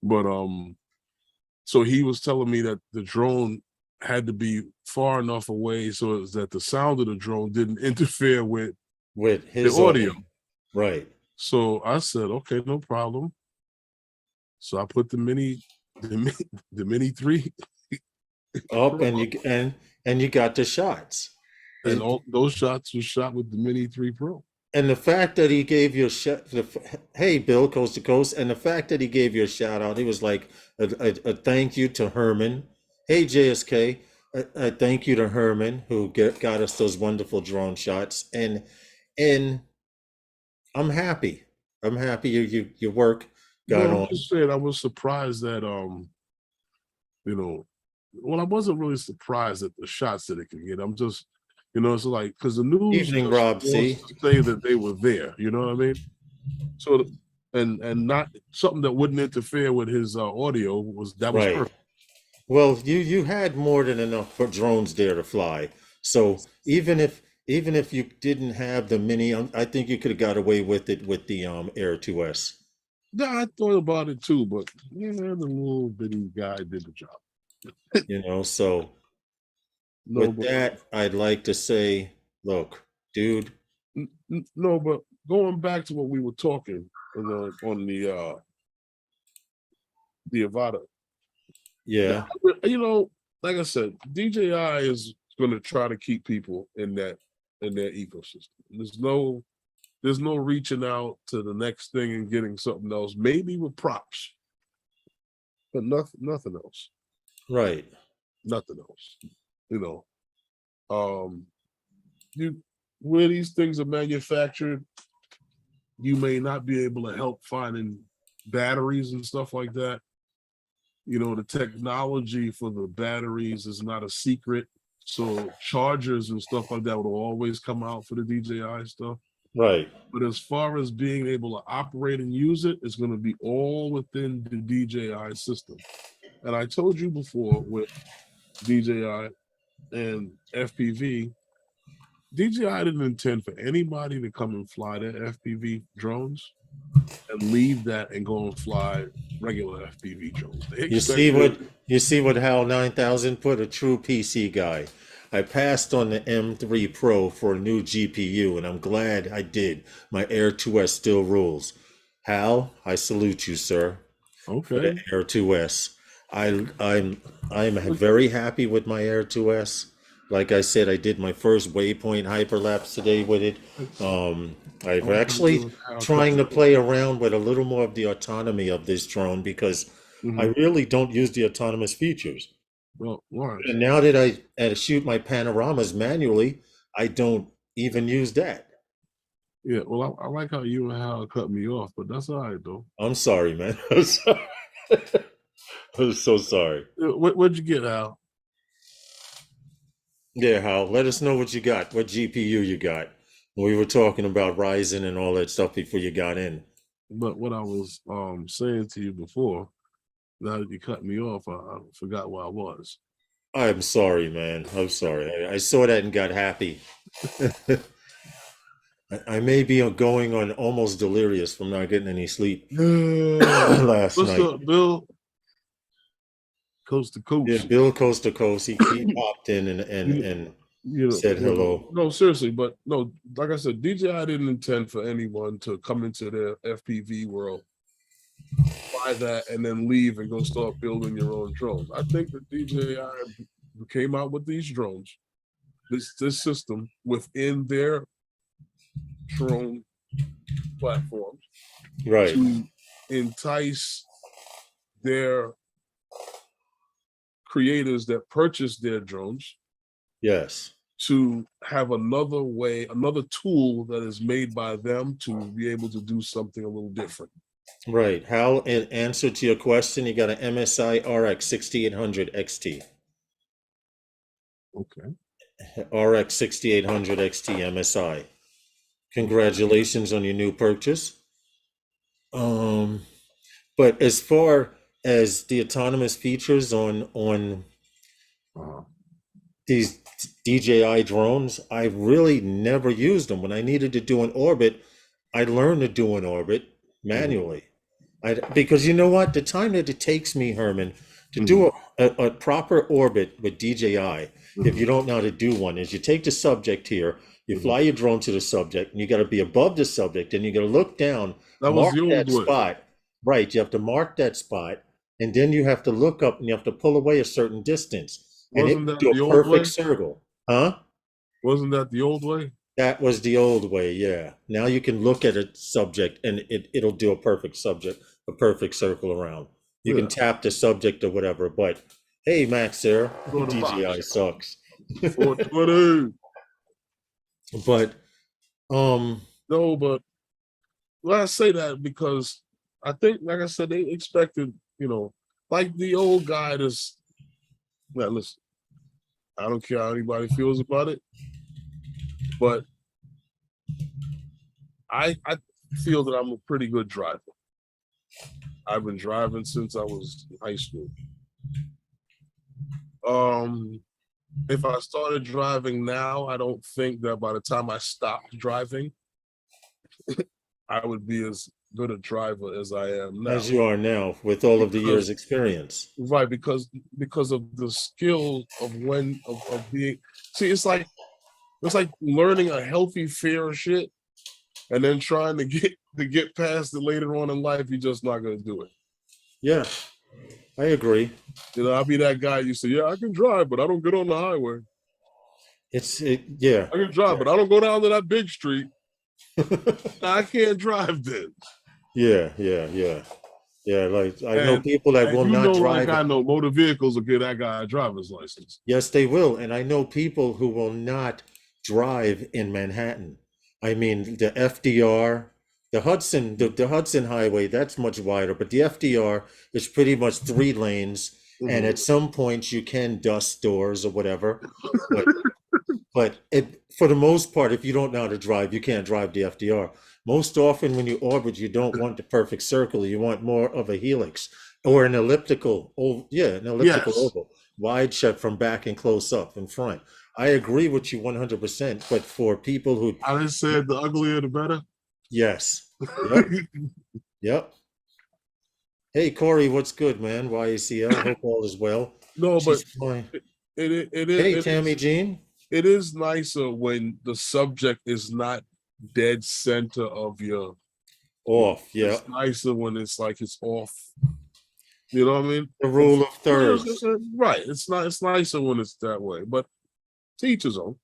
but so he was telling me that the drone had to be far enough away so that the sound of the drone didn't interfere with his the audio. Right. So I said, okay, no problem. So I put the mini 3 up, and you got the shots. And all those shots were shot with the Mini 3 Pro. And the fact that he gave you hey, Bill, Coast to Coast, and the fact that he gave you a shout out, he was like a thank you to Herman. Hey, JSK, a thank you to Herman, who got us those wonderful drone shots. And I'm happy. Your work got on. I just said I was surprised that well, I wasn't really surprised at the shots that it could get. I'm just, it's like, because the news Evening, Rob, say that they were there, you know what I mean? So, and not something that wouldn't interfere with his audio was perfect. Well, you had more than enough for drones there to fly. So even if you didn't have the Mini, I think you could have got away with it with the Air 2S. Yeah, I thought about it too, but the little bitty guy did the job. So with that, I'd like to say, look, dude. No, but going back to what we were talking on the Avata. Yeah. Like I said, DJI is going to try to keep people in their ecosystem. There's no reaching out to the next thing and getting something else, maybe with props, but nothing else. Right. Nothing else. Where these things are manufactured, you may not be able to help finding batteries and stuff like that. You know, the technology for the batteries is not a secret. So chargers and stuff like that will always come out for the DJI stuff. Right. But as far as being able to operate and use it, it's going to be all within the DJI system. And I told you before with DJI and FPV, DJI didn't intend for anybody to come and fly their FPV drones and leave that and go and fly regular FPV drones. They You see what Hal 9000 put, a true PC guy. I passed on the M3 Pro for a new GPU, and I'm glad I did. My Air 2S still rules. Hal, I salute you, sir. For the Okay. Air 2S. I'm very happy with my Air 2S. Like I said, I did my first waypoint hyperlapse today with it. I've actually trying to play around with a little more of the autonomy of this drone because I really don't use the autonomous features. Well, why? And now that I shoot my panoramas manually, I don't even use that. Yeah, well, I like how you and Hal cut me off, but that's all right, though. I'm sorry, man. I'm sorry. I'm so sorry. What'd you get, Hal? Yeah, Hal, let us know what you got, what GPU you got. We were talking about Ryzen and all that stuff before you got in. But what I was saying to you before, now that you cut me off, I forgot where I was. I'm sorry, man. I'm sorry. I saw that and got happy. I may be going on almost delirious from not getting any sleep last What's night. up, Bill? Coast to coast. Yeah, Bill Coast to Coast. He popped in and said hello. No, seriously, but no, like I said, DJI didn't intend for anyone to come into their FPV world, buy that, and then leave and go start building your own drones. I think that DJI came out with these drones, this system within their drone platforms, right, to entice their creators that purchase their drones, yes, to have another way, another tool that is made by them to be able to do something a little different. right. Hal, in answer to your question, you got an MSI RX 6800 XT. Okay. RX 6800 XT MSI. Congratulations on your new purchase. But as far as the autonomous features on these DJI drones, I really never used them. When I needed to do an orbit, I learned to do an orbit manually. Because you know what? The time that it takes me, Herman, to do a proper orbit with DJI, if you don't know how to do one, is you take the subject here, you fly your drone to the subject, and you got to be above the subject, and you got to look down, mark that spot. Right, you have to mark that spot, and then you have to look up, and you have to pull away a certain distance, and it do a perfect circle. Huh? Wasn't that the old way? That was the old way, yeah. Now you can look at a subject, and it'll do a perfect subject, a perfect circle around. You can tap the subject or whatever, but hey, Max there, DJI sucks. 420. But no, but well, I say that because I think, like I said, they expected, like the old guy that's, now listen, I don't care how anybody feels about it, but I feel that I'm a pretty good driver. I've been driving since I was in high school. If I started driving now, I don't think that by the time I stopped driving, I would be as good a driver as I am now. As you are now, with all of the years' experience. Right, because of the skill of being. See, it's like learning a healthy fear of shit, and then trying to get past it later on in life. You're just not gonna do it. Yeah, I agree. I'll be that guy. You say, yeah, I can drive, but I don't get on the highway. Yeah. I can drive, but I don't go down to that big street. I can't drive then. Yeah. Like I know people that will not drive. Like I know motor vehicles will get that guy a driver's license. Yes, they will, and I know people who will not drive in Manhattan. I mean, the FDR, The Hudson Highway, that's much wider, but the FDR is pretty much 3 lanes, and Mhm. at some points you can dust doors or whatever. But for the most part, if you don't know how to drive, you can't drive the FDR. Most often when you orbit, you don't want the perfect circle. You want more of a helix or an elliptical. Oh, yeah, an elliptical Yes. oval, wide shot from back and close up in front. I agree with you 100%. But for people who, I just said the uglier the better. yes, yep, yep. Hey, Corey, what's good, man? YACL, hope all is well. No, but She's fine. Hey, it Tammy is Jean. it is nicer when the subject is not dead center of your. Off, yeah. It's nicer when it's like it's off. You know what I mean? The rule of Yeah, thirds. right. It's not. It's nicer when it's that way. But teachers own.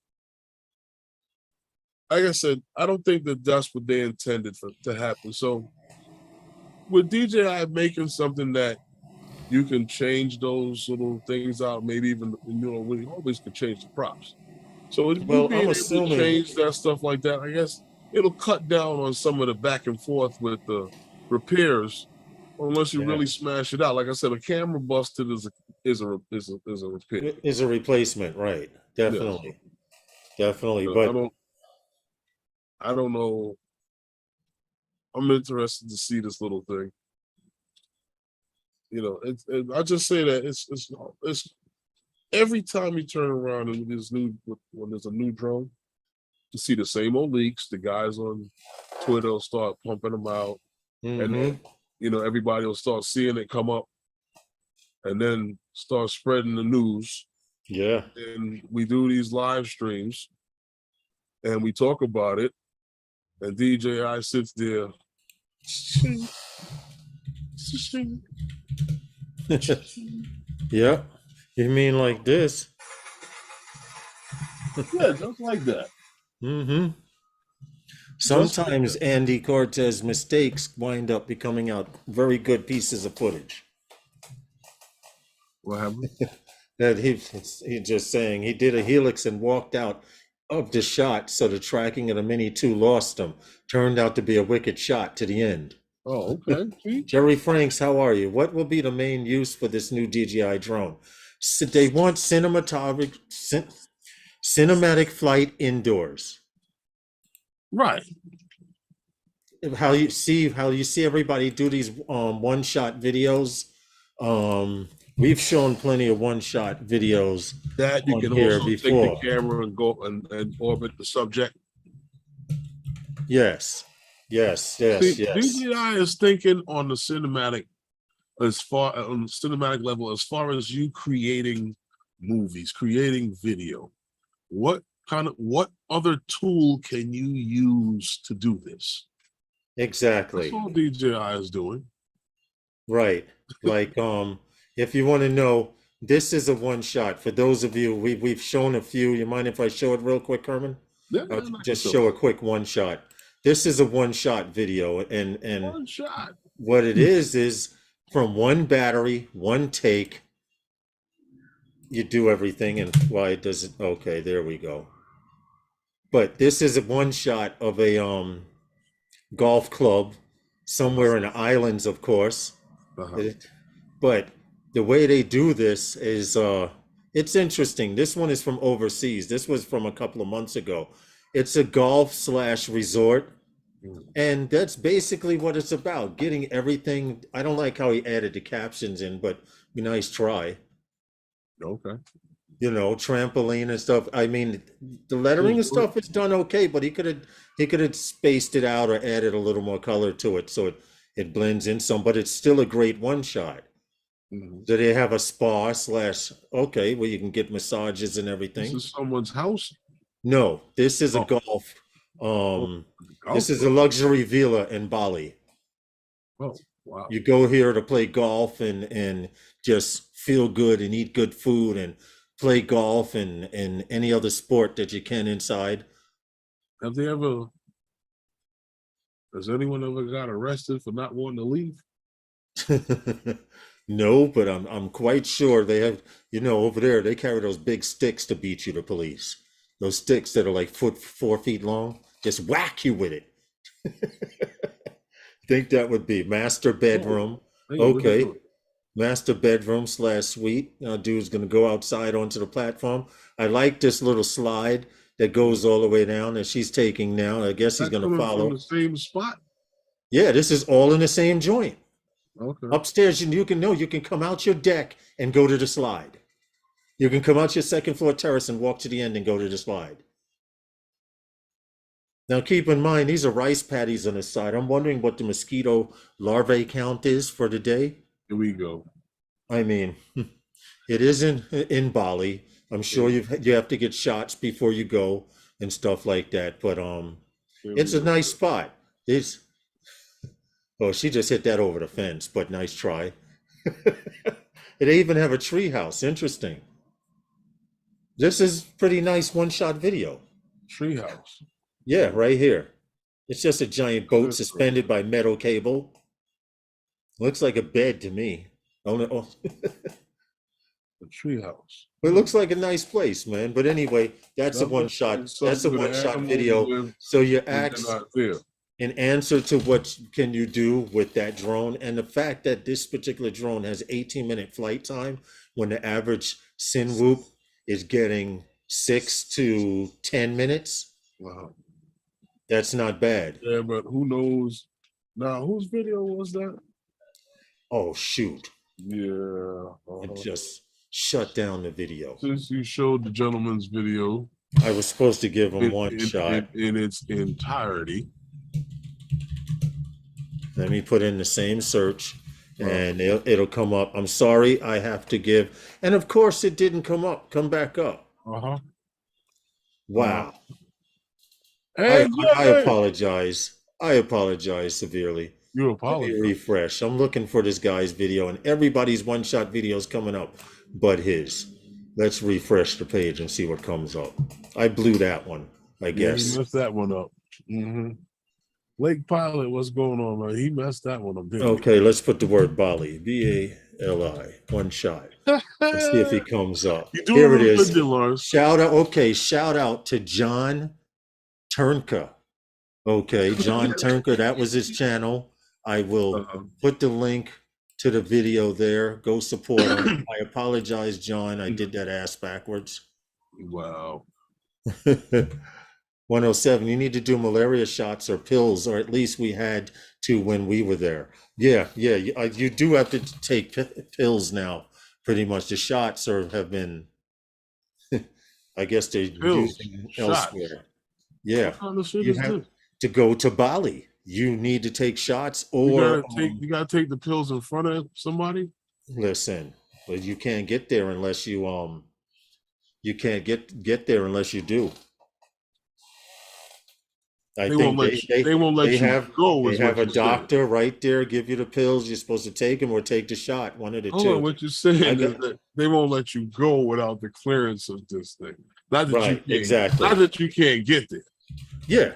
Like I said, I don't think that that's what they intended to happen. So with DJI making something that you can change those little things out, maybe even we always could change the props. So with you Well, being I'm able to assuming, change that stuff like that, I guess it'll cut down on some of the back and forth with the repairs, unless you yeah, really smash it out. Like I said, a camera busted is a repair. is a replacement, right? Yes, Definitely, definitely. I But don't know. I'm interested to see this little thing. I just say that it's every time you turn around and when there's a new drone, you see the same old leaks. The guys on Twitter will start pumping them out, and hmm then everybody will start seeing it come up, and then start spreading the news. yeah, And we do these live streams, and we talk about it, and DJI sits there. yeah. You mean like this? Yeah, just like that. hmm Just like Sometimes that. Andy Cortez mistakes wind up becoming out very good pieces of footage. What happened? That he just saying he did a helix and walked out of the shot, so the tracking of the Mini 2 lost him. Turned out to be a wicked shot to the end. Oh, okay. See? Jerry Franks, how are you? What will be the main use for this new DJI drone? So they want cinematic flight indoors. Right. How you see everybody do these one-shot videos. We've shown plenty of one-shot videos That you on can here also take the before. camera and go and orbit the subject. Yes, yes, See, yes, yes. DJI is thinking on the cinematic on the cinematic level, as far as you creating movies, creating video. What other tool can you use to do this? That's Exactly. all DJI is doing. Right. Like if you want to know, this is a one shot. For those of you, we've shown a few. You mind if I show it real quick, Herman? Yeah, I'll not just so. show a quick one shot. This is a one shot video, and One shot. what it is from one battery, one take, you do everything. And why it doesn't? Okay, there we go. But this is a one shot of a golf club somewhere in the islands, of course. Uh-huh. But the way they do this is it's interesting. This one is from overseas. This was from a couple of months ago. It's a golf slash resort. And that's basically what it's about. Getting everything. I don't like how he added the captions in, but nice try. Okay. Trampoline and stuff. I mean, the lettering and stuff is done okay, but he could have spaced it out or added a little more color to it so it blends in some, but it's still a great one shot. Mhm. Do they have a spa slash, okay, where you can get massages and everything? This is someone's house. No, this is a Oh. golf. Golf This is a luxury villa in Bali. Oh, wow. You go here to play golf and just feel good and eat good food and play golf and any other sport that you can inside. Has anyone ever got arrested for not wanting to leave? No, but I'm quite sure they have, over there they carry those big sticks to beat you, the police. Those sticks that are like 4 feet long, just whack you with it. think that would be master bedroom. Hey, what you Okay. doing? Master bedroom / suite. Now, dude's gonna go outside onto the platform. I like this little slide that goes all the way down that she's taking now. I guess he's That gonna coming from follow. the same spot? Yeah, this is all in the same joint. Okay. Upstairs, you can know you can come out your deck and go to the slide. You can come out your second floor terrace and walk to the end and go to the slide. Now, keep in mind, these are rice paddies on the side. I'm wondering what the mosquito larvae count is for the day. Here we go. I mean, it is in Bali. I'm sure you have to get shots before you go and stuff like that. But Here it's we a go. nice spot. It's oh, she just hit that over the fence, but nice try. They even have a tree house. Interesting. This is pretty nice one-shot video. Treehouse. Yeah, right here. It's just a giant boat Good. suspended by metal cable. Looks like a bed to me. Oh, no. A treehouse. It looks like a nice place, man. But anyway, that's a one shot. That's a Something where one the shot animals video. live So you when they're ask not there. in answer to what can you do with that drone, and the fact that this particular drone has 18-minute flight time when the average Sinwhoop is getting 6 to 10 minutes. Wow. That's not bad. Yeah, but who knows? Now, whose video was that? Oh shoot! Yeah. It just shut down the video. Since you showed the gentleman's video I was supposed to give him one shot. in its entirety. Let me put in the same search and it'll come up. I'm sorry, I have to give. And of course it didn't come up, come back up. Uh-huh. Wow. Hey, I apologize. I apologize severely. You Let apologize. me refresh. I'm looking for this guy's video and everybody's one-shot videos coming up but his. Let's refresh the page and see what comes up. I blew that one, I Yeah, guess. he messed that one up. Lake Pilot, what's going on, man? He messed that one up, didn't Okay, let's put the word Bali. B-A-L-I. One shot. Let's see if he comes up. You doing Here it really is. good, Lawrence. Shout out. Okay, shout out to John Turnka. Okay, John Turnka. That was his channel. I will put the link to the video there. Go support him. I apologize, John. I did that ass backwards. Wow. 107. You need to do malaria shots or pills, or at least we had to when we were there. Yeah. You do have to take pills now. Pretty much, the shots have been. I guess they're using elsewhere. Yeah, What kind of shit you is have this? to go to Bali. You need to take shots, or You gotta take the pills in front of somebody. listen. But you can't get there unless you You can't get there unless you do. I They think won't let you. They won't let you go. They is have what a you're saying. doctor right there, give you the pills. You're supposed to take them or take the shot. One of the Hold two. on, what you're saying I is got- that they won't let you go without the clearance of this thing. Not that you Right, can't, exactly. Not that you can't get there. Yeah,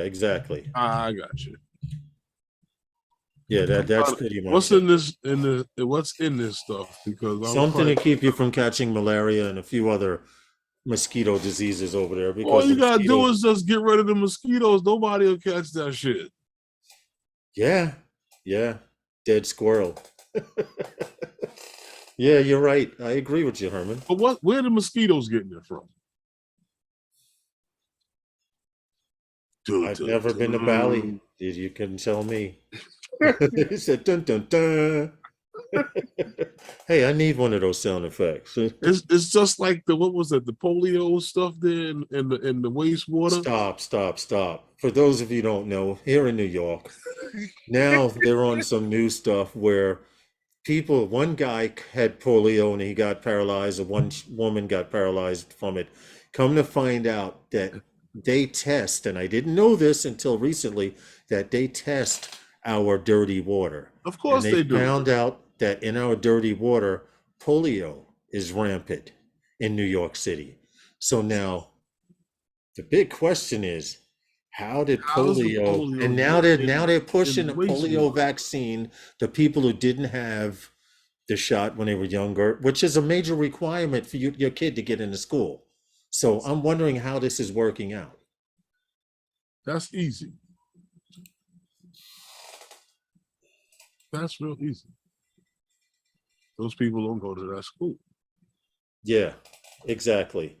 exactly. I got you. Yeah, that's pretty much What's it. what's in this stuff? Because I'm Something to keep you from catching malaria and a few other mosquito diseases over there. Because all you the gotta do mosquitoes- is just get rid of the mosquitoes. Nobody will catch that shit. Yeah, dead squirrel. Yeah, you're right. I agree with you, Herman. But where the mosquitoes getting it from? I've never been to Bali. You can tell me. He said, dun, dun, dun. Hey, I need one of those sound effects. It's just like what was it? The polio stuff there in the wastewater. Stop. For those of you who don't know, here in New York, now they're on some new stuff where one guy had polio and he got paralyzed, or one woman got paralyzed from it. Come to find out that they test, and I didn't know this until recently, that they test our dirty water. Of course and they do. Found out that in our dirty water, polio is rampant in New York City. So now the big question is, how did How's the polio, polio and now they're pushing in the polio wastewater? vaccine to people who didn't have the shot when they were younger, which is a major requirement for your kid to get into school. So I'm wondering how this is working out. That's easy. That's real easy. Those people don't go to that school. Yeah, exactly.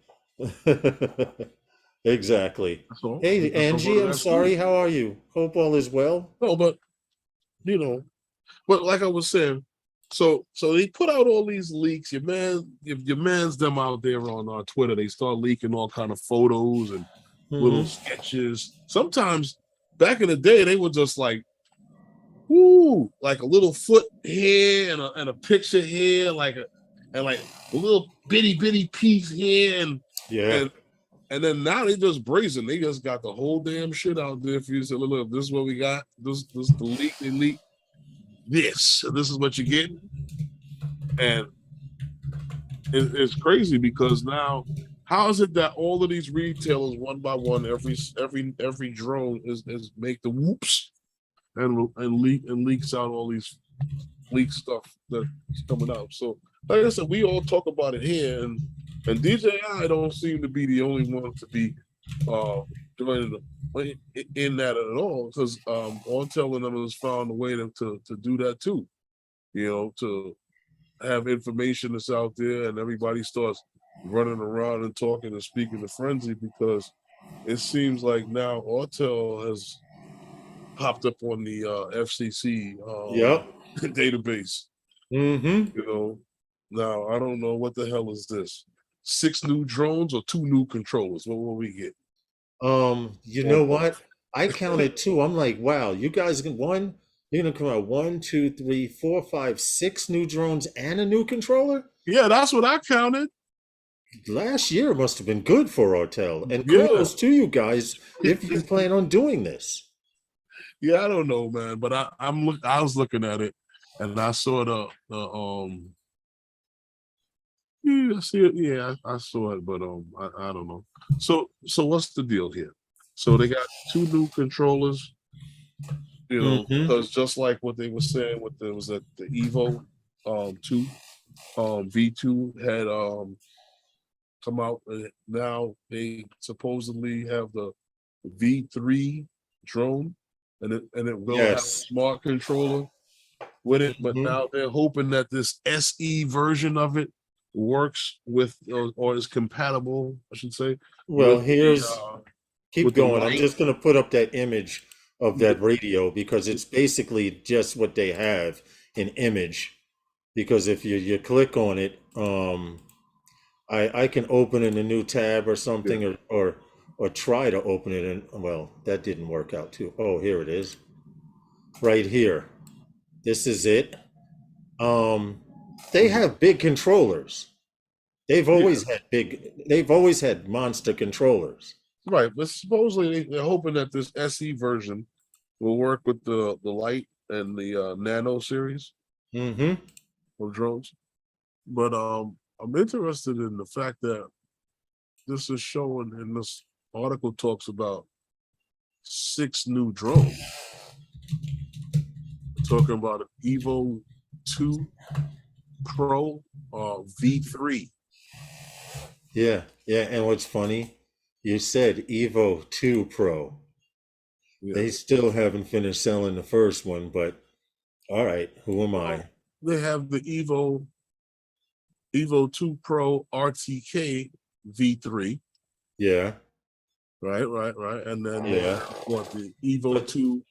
Exactly. That's all. Hey, They just don't go Angie, to I'm that school. sorry. How are you? Hope all is well. No, but you know, but like I was saying, so they put out all these leaks. Your man's them out there on Twitter. They start leaking all kind of photos and little Mhm. sketches. Sometimes back in the day, they were just like, woo, like a little foot here and a picture here, like a little bitty piece here, Yeah. and then now they just brazen. They just got the whole damn shit out there for you to say, look, this is what we got. This the leak. They leak this. This is what you're getting. And it's crazy because now, how is it that all of these retailers, one by one, every drone is make the whoops and leaks out all these leak stuff that's coming out. So, like I said, we all talk about it here, and DJI don't seem to be the only one to be doing in that at all, because on telling them has found a way to do that too. You know, to have information that's out there, and everybody starts running around and talking and speaking to frenzy, because it seems like now Autel has popped up on the FCC Yep. database. Mm-hmm. You know, now I don't know what the hell is this. 6 new drones or 2 new controllers? What will we get? You Or know both? what? I counted two. I'm like, wow, you guys can you're gonna come out 1, 2, 3, 4, 5, 6 new drones and a new controller? Yeah, that's what I counted. Last year must have been good for Autel. And Yeah, kudos to you guys if you plan on doing this. yeah. I don't know, man, but I was looking at it, and I saw the yeah, I see it. Yeah, I saw it, but I don't know. So what's the deal here? So they got 2 new controllers. You know, Mm-hmm. because just like what they were saying with the Evo 2 V2 had come out, and now they supposedly have the V3 drone, and it will have a Yes. smart controller with it, but Mhm. now they're hoping that this SE version of it works with, or is compatible, I should say, Well, with the keep with the going. I'm light. just going to put up that image of that radio because it's basically just what they have, an image. Because if you click on it, I can open in a new tab or Yeah, something, or try to open it, and well, that didn't work out too. Oh, here it is, right here. This is it. Um, they mhm, have big controllers. yeah, They've always had monster controllers. right. But supposedly they're hoping that this SE version will work with the light and the Nano series Mm-hmm. of drones. But I'm interested in the fact that this is showing, and this article talks about 6 new drones. Talking about an Evo 2 Pro V3. Yeah, yeah. And what's funny, you said Evo 2 Pro. Yeah. They still haven't finished selling the first one, but all right, who am Well, I? they have the Evo 2 Pro RTK V3. Yeah, Right. And then they yeah. have what, the Evo But 2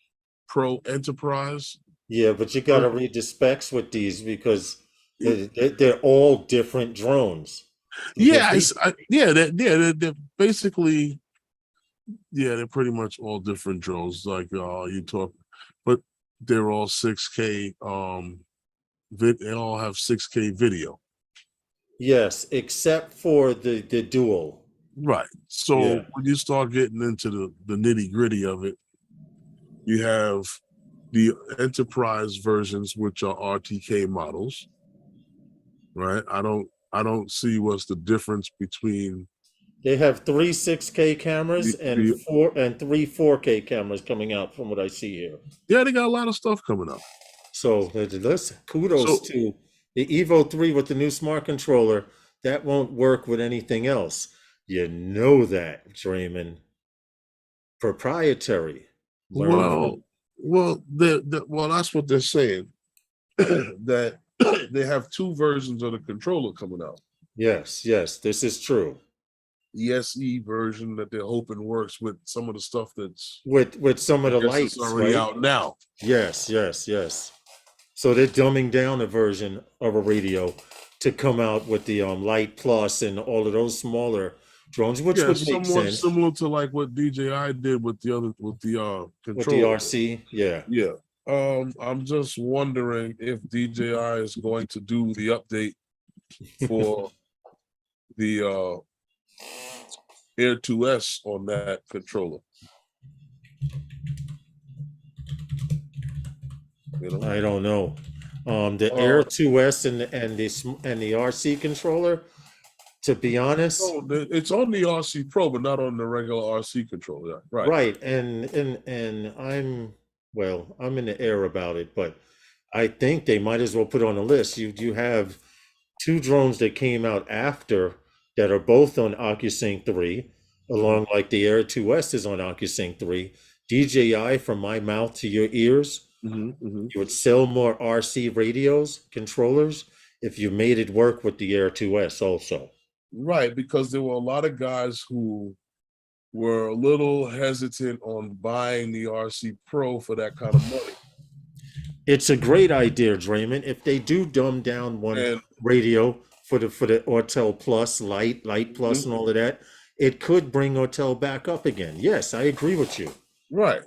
Pro Enterprise. yeah, but you got to version. read the specs with these because they're all different drones. Because Yeah, yeah, they're basically, yeah, they're pretty much all different drones. Like you talk, but they're all 6K. They all have 6K video. yes, except for the dual. Right. Yeah. So when you start getting into the nitty gritty of it, you have the enterprise versions, which are RTK models. Right. I don't see what's the difference between They have 3 6K cameras and the 3 4K cameras coming out from what I see here. yeah, they got a lot of stuff coming up. So let's kudos So to the Evo 3 with the new smart controller. That won't work with anything else. You know that, Draymond. Proprietary. Learn well, from well, well, that's what they're saying. that they have two versions of the controller coming out. Yes, this is true. The SE version that they're hoping works with some of the stuff that's With some of the lights already right? out now. Yes. So they're dumbing down a version of a radio to come out with the Light Plus and all of those smaller drones, which would make somewhat sense. similar to like what DJI did with the controller. With the RC, yeah. Yeah. I'm just wondering if DJI is going to do the update for the Air 2S on that controller. You know? I don't know. The Air 2S and the RC controller, to be honest. Oh, it's on the RC Pro, but not on the regular RC controller. Right. Right. And I'm in the air about it, but I think they might as well put on a list. You have two drones that came out after that are both on OcuSync 3, along like the Air 2S is on OcuSync 3. DJI, from my mouth to your ears, you would sell more RC radios, controllers, if you made it work with the Air 2S also. Right, because there were a lot of guys who were a little hesitant on buying the RC Pro for that kind of money. It's a great idea, Draymond. If they do dumb down one radio for the Ortel Plus, Light Plus, and all of that, it could bring Ortel back up again. Yes, I agree with you. Right.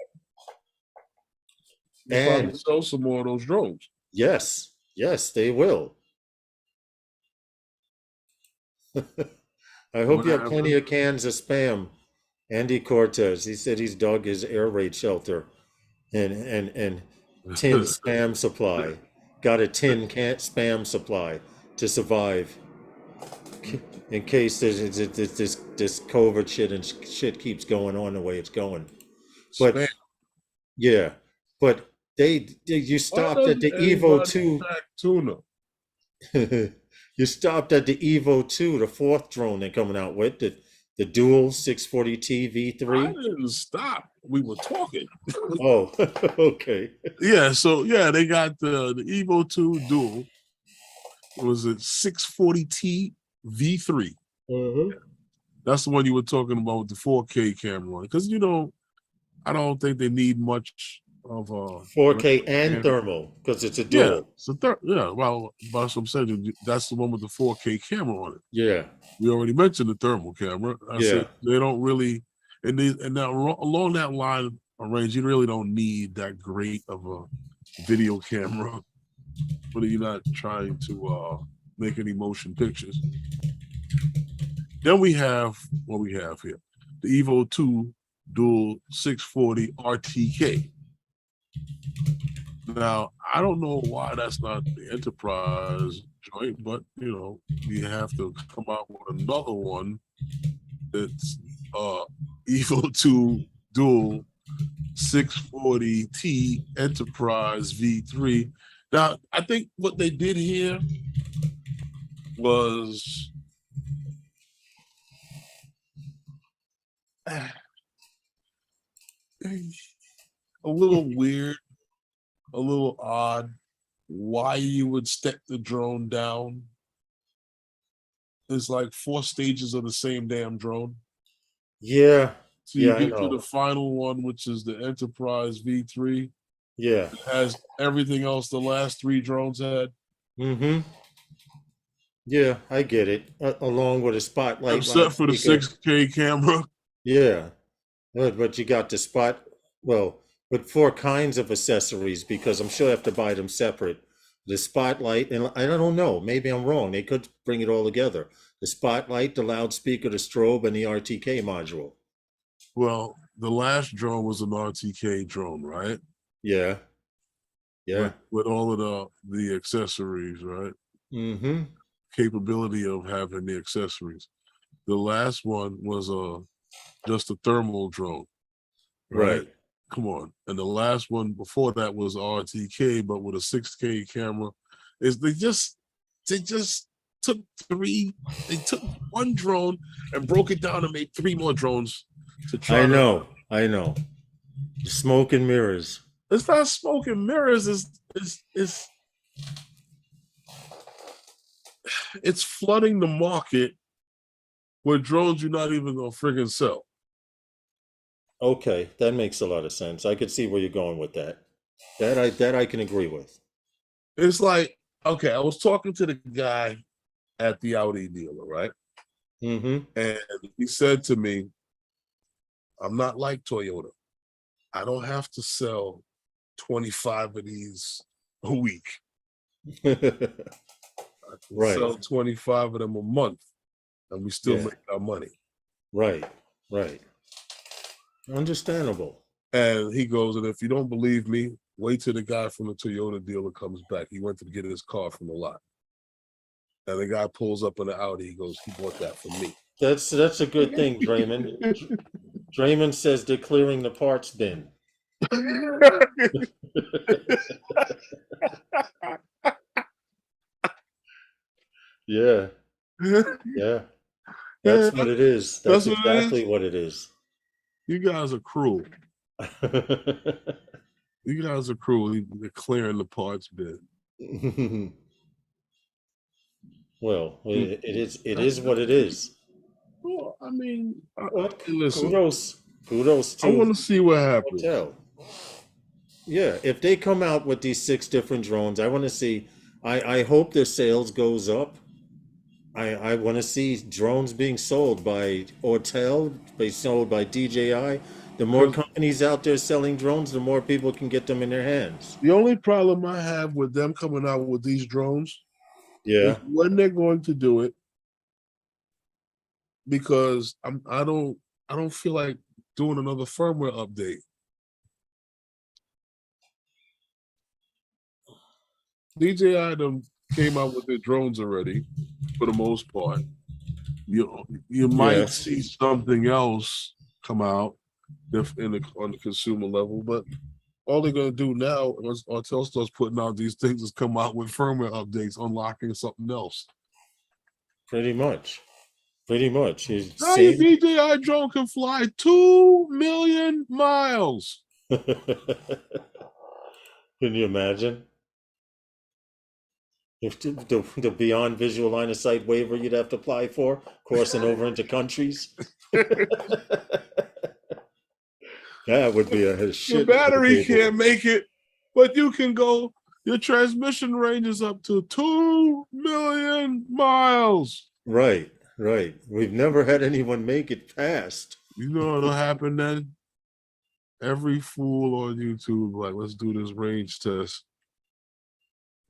And probably sell some more of those drones. Yes, they will. I hope you have plenty of cans of Spam. Andy Cortez, he said he's dug his air raid shelter and tin Spam supply. Got a tin Spam supply to survive in case this COVID shit and shit keeps going on the way it's going. But Spam. Yeah, but you stopped at the Evo 2. Tuna. You stopped at the Evo 2, the fourth drone they're coming out with, the dual 640T V3. I didn't stop. We were talking. Oh, okay. Yeah, so they got the Evo 2 dual. It was a 640T V3. That's the one you were talking about with the 4K camera. Because I don't think they need much of a 4K and thermal because it's a dual. Well, that's what I'm saying. That's the one with the 4K camera on it. Yeah. We already mentioned the thermal camera. I said they don't really, and now along that line of range, you really don't need that great of a video camera, but you're not trying to make any motion pictures. Then we have what we have here, the Evo 2 dual 640 RTK. Now, I don't know why that's not the Enterprise joint, but you have to come out with another one that's Evo 2 dual 640T Enterprise V3. Now, I think what they did here was a little weird, a little odd. Why you would step the drone down? It's like 4 stages of the same damn drone. Yeah. So you get to the final one, which is the Enterprise V3. Yeah. It has everything else the last 3 drones had. Yeah, I get it. Along with a spotlight. Except for the 6K camera. Yeah. But you got the spot, with 4 kinds of accessories, because I'm sure I have to buy them separate. The spotlight, and I don't know, maybe I'm wrong. They could bring it all together. The spotlight, the loudspeaker, the strobe, and the RTK module. Well, the last drone was an RTK drone, right? Yeah. Yeah. With all of the accessories, right? Capability of having the accessories. The last one was just a thermal drone. Right. Come on. And the last one before that was RTK, but with a 6K camera. They just took 3. They took one drone and broke it down and made 3 more drones to try. I know. Smoke and mirrors. It's not smoke and mirrors. It's it's flooding the market with drones you're not even gonna friggin' sell. Okay, that makes a lot of sense. I could see where you're going with that. That I can agree with. It's like, okay, I was talking to the guy at the Audi dealer, right? Mm-hmm. And he said to me, I'm not like Toyota. I don't have to sell 25 of these a week. I can Right. sell 25 of them a month and we still Yeah. make our money. Right. Right. Understandable. And he goes, and if you don't believe me, wait till the guy from the Toyota dealer comes back. He went to get his car from the lot. And the guy pulls up in the Audi. He goes, he bought that for me. That's a good thing, Draymond. Draymond says they're clearing the parts bin. Yeah. Yeah. That's what it is. That's what it exactly is? what it is. You guys are cruel. You guys are cruel. They're clearing the parts bin. Well, it is what it is. Well, I mean, But listen, kudos to I want to see what happens. Hotel. Yeah, if they come out with these 6 different drones, I want to see. I hope their sales goes up. I want to see drones being sold by Hotel, being sold by DJI. The more companies out there selling drones, the more people can get them in their hands. The only problem I have with them coming out with these drones Yeah. is when they're going to do it, because I don't feel like doing another firmware update. DJI them came out with their drones already, for the most part. You might Yes. see something else come out on the consumer level, but all they're gonna do now, once Autel starts putting out these things, is come out with firmware updates, unlocking something else. Pretty much. Pretty much. You Now your see? DJI drone can fly 2 million miles. Can you imagine? If the beyond visual line of sight waiver you'd have to apply for, crossing over into countries. That would be a shit. The battery can't make it, but you can go. Your transmission range is up to 2 million miles. Right, right. We've never had anyone make it past. You know what'll happen then? Every fool on YouTube, like, let's do this range test.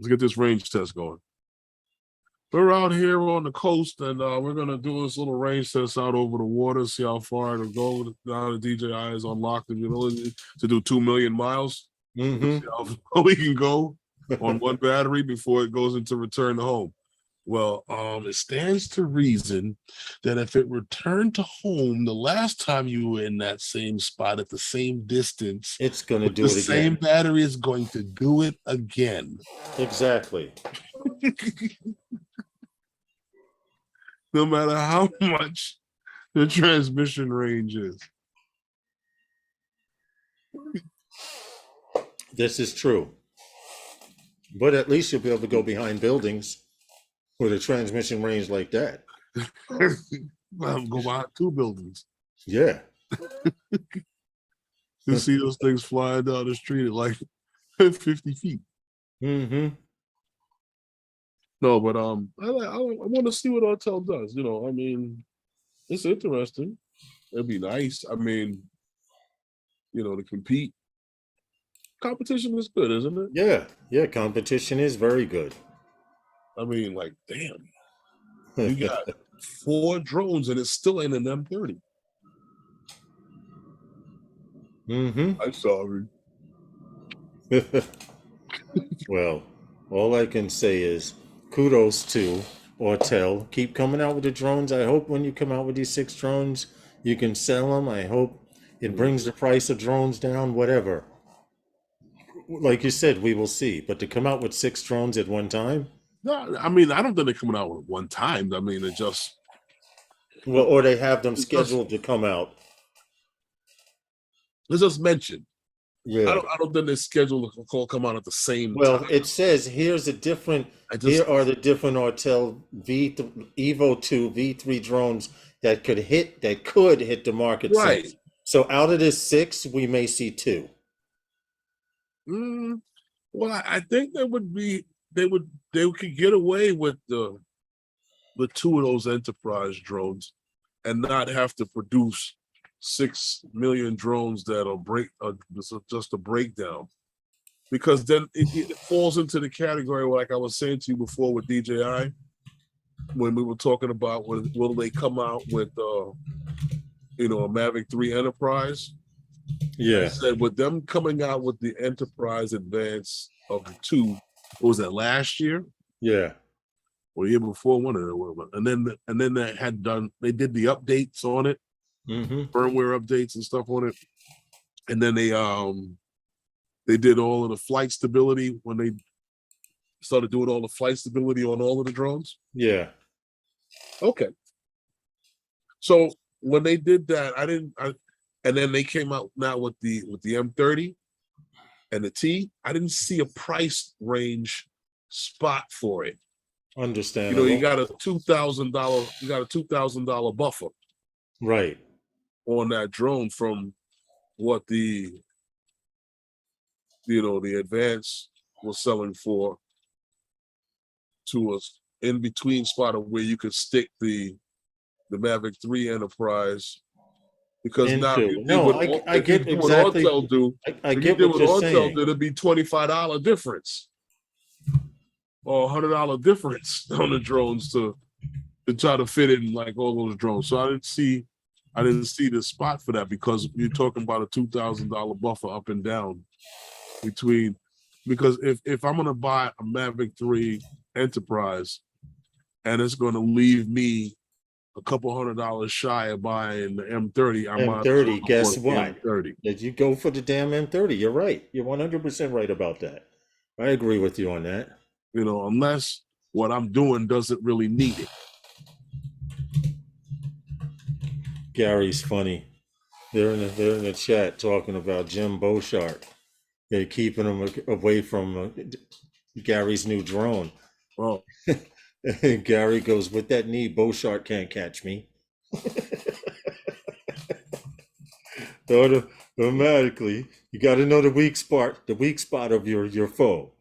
Let's get this range test going. We're out here on the coast, and we're gonna do this little range test out over the water, see how far it'll go. Now the DJI has unlocked the ability to do 2 million miles. Mm-hmm. See how far we can go on one battery before it goes into return to home. Well, it stands to reason that if it returned to home the last time you were in that same spot at the same distance, It's going to with do the it again. same battery is going to do it again. Exactly. No matter how much the transmission range is. This is true. But at least you'll be able to go behind buildings with a transmission range like that. I'll go behind 2 buildings. Yeah. You see those things flying down the street at like 50 feet. Mm-hmm. No, but I want to see what Autel does. You know, I mean, it's interesting. It'd be nice. I mean, you know, to compete. Competition is good, isn't it? Yeah. Yeah. Competition is very good. I mean, like, damn. You got 4 drones and it still ain't an M30. Mm-hmm. I'm sorry. Well, all I can say is kudos to Autel. Keep coming out with the drones. I hope when you come out with these 6 drones, you can sell them. I hope it brings the price of drones down, whatever. Like you said, we will see. But to come out with 6 drones at one time? No, I mean, I don't think they're coming out with one time. I mean, it just... Well, or they have them scheduled to come out. It's just mentioned. Yeah. I don't think they schedule the call come out at the same Well, time. it says here's a different. I just Here are the different Autel Evo 2 V3 drones that could hit the market right. size. So out of this 6, we may see 2. Well, I think they could get away with the 2 of those enterprise drones and not have to produce 6 million drones that'll break just a breakdown, because then it falls into the category like I was saying to you before with DJI when we were talking about will they come out with a Mavic 3 Enterprise. I Yeah. said with them coming out with the Enterprise Advance of the 2, what was that, last year Yeah. or the year before, one of them, and then they did the updates on it, Mm-hmm. firmware updates and stuff on it, and then they did all of the flight stability when they started doing all the flight stability on all of the drones. Yeah. Okay, so when they did that, and then they came out now with the M30 and the T. I didn't see a price range spot for it. Understandable. You got a $2,000 buffer Right. on that drone from what the Advance was selling for, to us in between spot of where you could stick the Mavic 3 Enterprise, because now I get do what exactly. Autel do, I if you get did what what you're Autel saying. did, it'd be $25 difference or $100 difference on the drones to try to fit in like all those drones. So I didn't see the spot for that, because you're talking about a $2,000 buffer up and down between, because if I'm gonna buy a Mavic 3 Enterprise and it's gonna leave me a couple $100 shy of buying the M30, I might as well M30, guess afford the what? M30. Did you go for the damn M30? You're right. You're 100% right about that. I agree with you on that. Unless what I'm doing doesn't really need it. Gary's funny. They're in the chat talking about Jim Beauchart. They're keeping him away from Gary's new drone. Well, Gary goes, with that knee, Beauchart can't catch me. Automatically, you got to know the weak spot of your foe.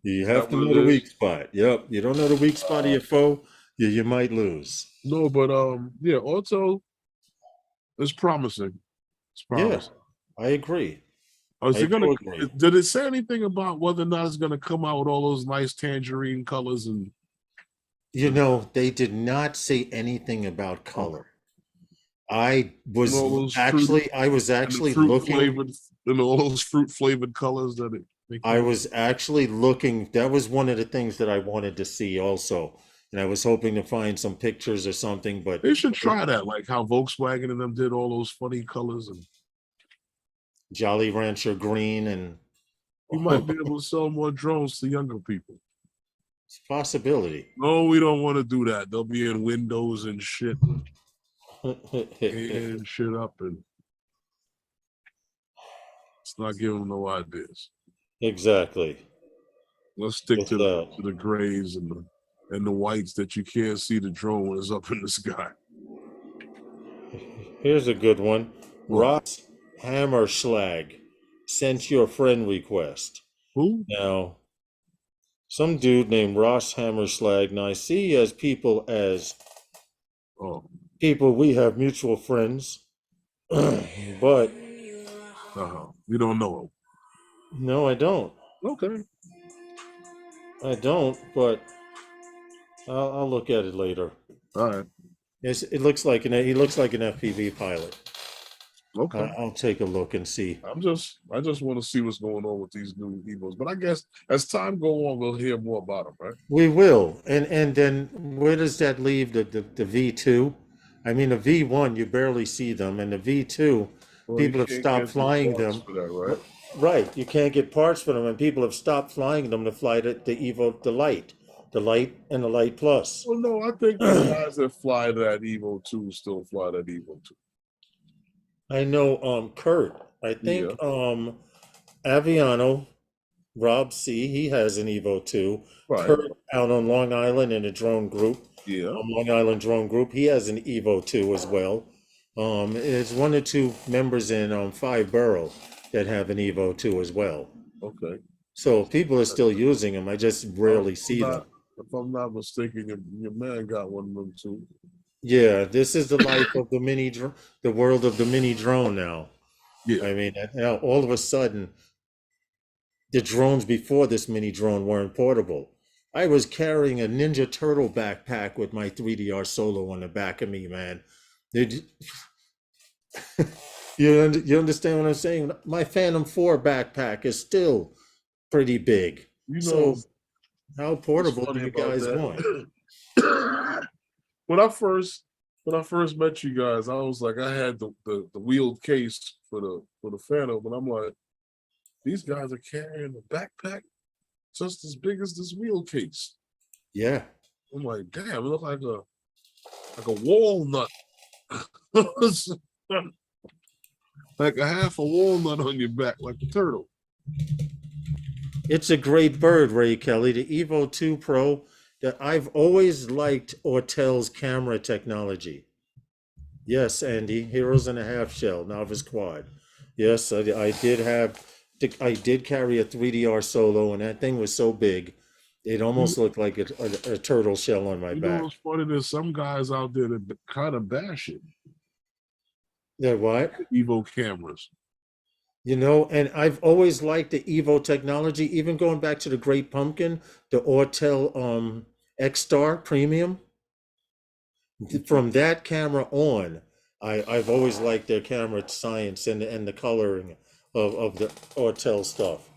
You have to know the weak spot. Yep. You don't know the weak spot of your foe, you might lose. No, but yeah, Auto is promising. It's promising. Yeah, I agree. Did it say anything about whether or not it's gonna come out with all those nice tangerine colors? And they did not say anything about color. I was actually looking all those fruit flavored colors that I was actually looking. That was one of the things that I wanted to see also. And I was hoping to find some pictures or something, but they should try that, like how Volkswagen and them did all those funny colors, and Jolly Rancher green, and you might be able to sell more drones to younger people. It's a possibility. No, we don't want to do that. They'll be in windows and shit. And shit up, and it's not giving them no ideas. Exactly. Let's stick to the grays and the whites that you can't see the drone when it's up in the sky. Here's a good one. Ross Hammerschlag sent you a friend request. Who? Now, some dude named Ross Hammerschlag. Now I see people we have mutual friends, but you don't know him. No, I don't. Okay. I don't, but I'll look at it later. All right. It looks like he looks like an FPV pilot. Okay. I'll take a look and see. I just want to see what's going on with these new Evos, but I guess as time go on, we'll hear more about them, right? We will, and then where does that leave the V2? I mean, the V1 you barely see them, and the V2 people have stopped flying them. For that, right? Right, you can't get parts for them, and people have stopped flying them to fly the Evo, the Light and the Light Plus. Well, no, I think the guys that fly that Evo 2 still fly that Evo 2. I know, Kurt. I think Aviano, Rob C, he has an Evo 2. Right. Kurt out on Long Island in a drone group, Yeah. Long Island drone group, he has an Evo 2 as well. There's one or two members in Five Borough that have an Evo 2 as well. Okay. So people are still using them. I just rarely see them. If I'm not mistaken, your man got one of them too. Yeah, this is the life of the world of the mini drone now. Yeah. I mean, now all of a sudden, the drones before this mini drone weren't portable. I was carrying a Ninja Turtle backpack with my 3DR Solo on the back of me, man. You understand what I'm saying? My Phantom 4 backpack is still pretty big. You So know, how it's portable do funny you about guys want? that. When I first met you guys, I was like, I had the wheeled case for the Phantom, and I'm like, these guys are carrying a backpack just as big as this wheel case. Yeah. I'm like, damn, it look like a walnut. Like a half a walnut on your back, like a turtle. It's a great bird, Ray Kelly. The Evo 2 Pro, that I've always liked Ortel's camera technology. Yes, Andy, Heroes in a Half Shell, Novice Quad. Yes, I did carry a 3DR Solo, and that thing was so big, it almost looked like a turtle shell on my You back. know what's funny? There's some guys out there that kind of bash it. Yeah, what? Evo cameras. You know, and I've always liked the Evo technology, even going back to the Great Pumpkin, the Ortel X-Star Premium. From that camera on, I've always liked their camera science and the coloring of the Ortel stuff.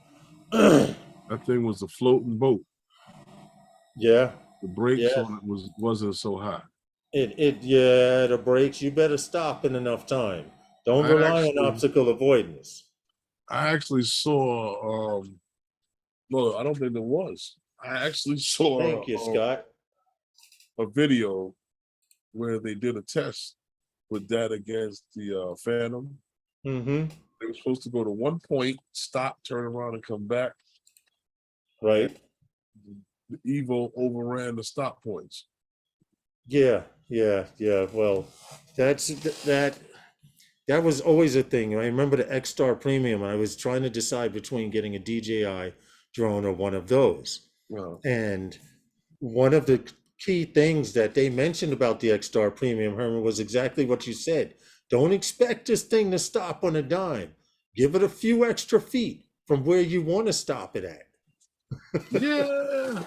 That thing was a floating boat. Yeah. The brakes Yeah. on it wasn't so high. Yeah, the brakes, you better stop in enough time. Don't rely on obstacle avoidance. I actually saw no, I don't think there was. I actually saw Thank you, Scott. a video where they did a test with that against the Phantom. Mm-hmm. They were supposed to go to one point, stop, turn around, and come back. Right. The Evo overran the stop points. Yeah. Well, that was always a thing. I remember the X-Star Premium. I was trying to decide between getting a DJI drone or one of those. Wow. And one of the key things that they mentioned about the X-Star Premium, Herman, was exactly what you said. Don't expect this thing to stop on a dime. Give it a few extra feet from where you want to stop it at. Yeah,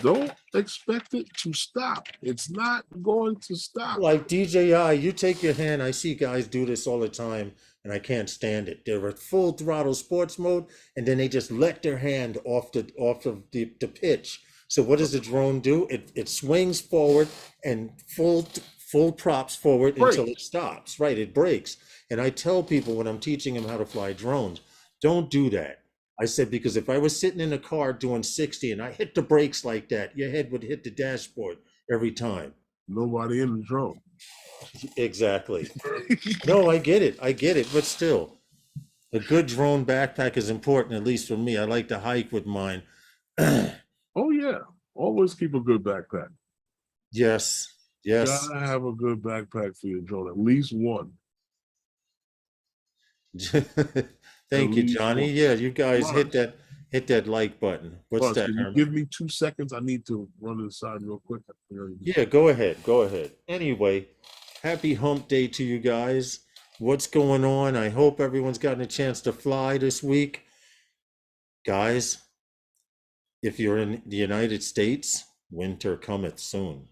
don't expect it to stop. It's not going to stop. Like DJI, you take your hand. I see guys do this all the time, and I can't stand it. They're at full throttle sports mode, and then they just let their hand off of the pitch. So what does the drone do? It swings forward and full props forward until it stops. Right, it brakes. And I tell people when I'm teaching them how to fly drones, don't do that. I said, because if I was sitting in a car doing 60 and I hit the brakes like that, your head would hit the dashboard every time. Nobody in the drone. Exactly. No, I get it. But still, a good drone backpack is important, at least for me. I like to hike with mine. Oh, yeah. Always keep a good backpack. Yes. Gotta have a good backpack for your drone, at least one. Thank you, Johnny. Yeah, you guys hit that like button. What's that, Herman? Give me 2 seconds. I need to run to the side real quick. Yeah, go ahead. Anyway, happy hump day to you guys. What's going on? I hope everyone's gotten a chance to fly this week. Guys, if you're in the United States, winter cometh soon.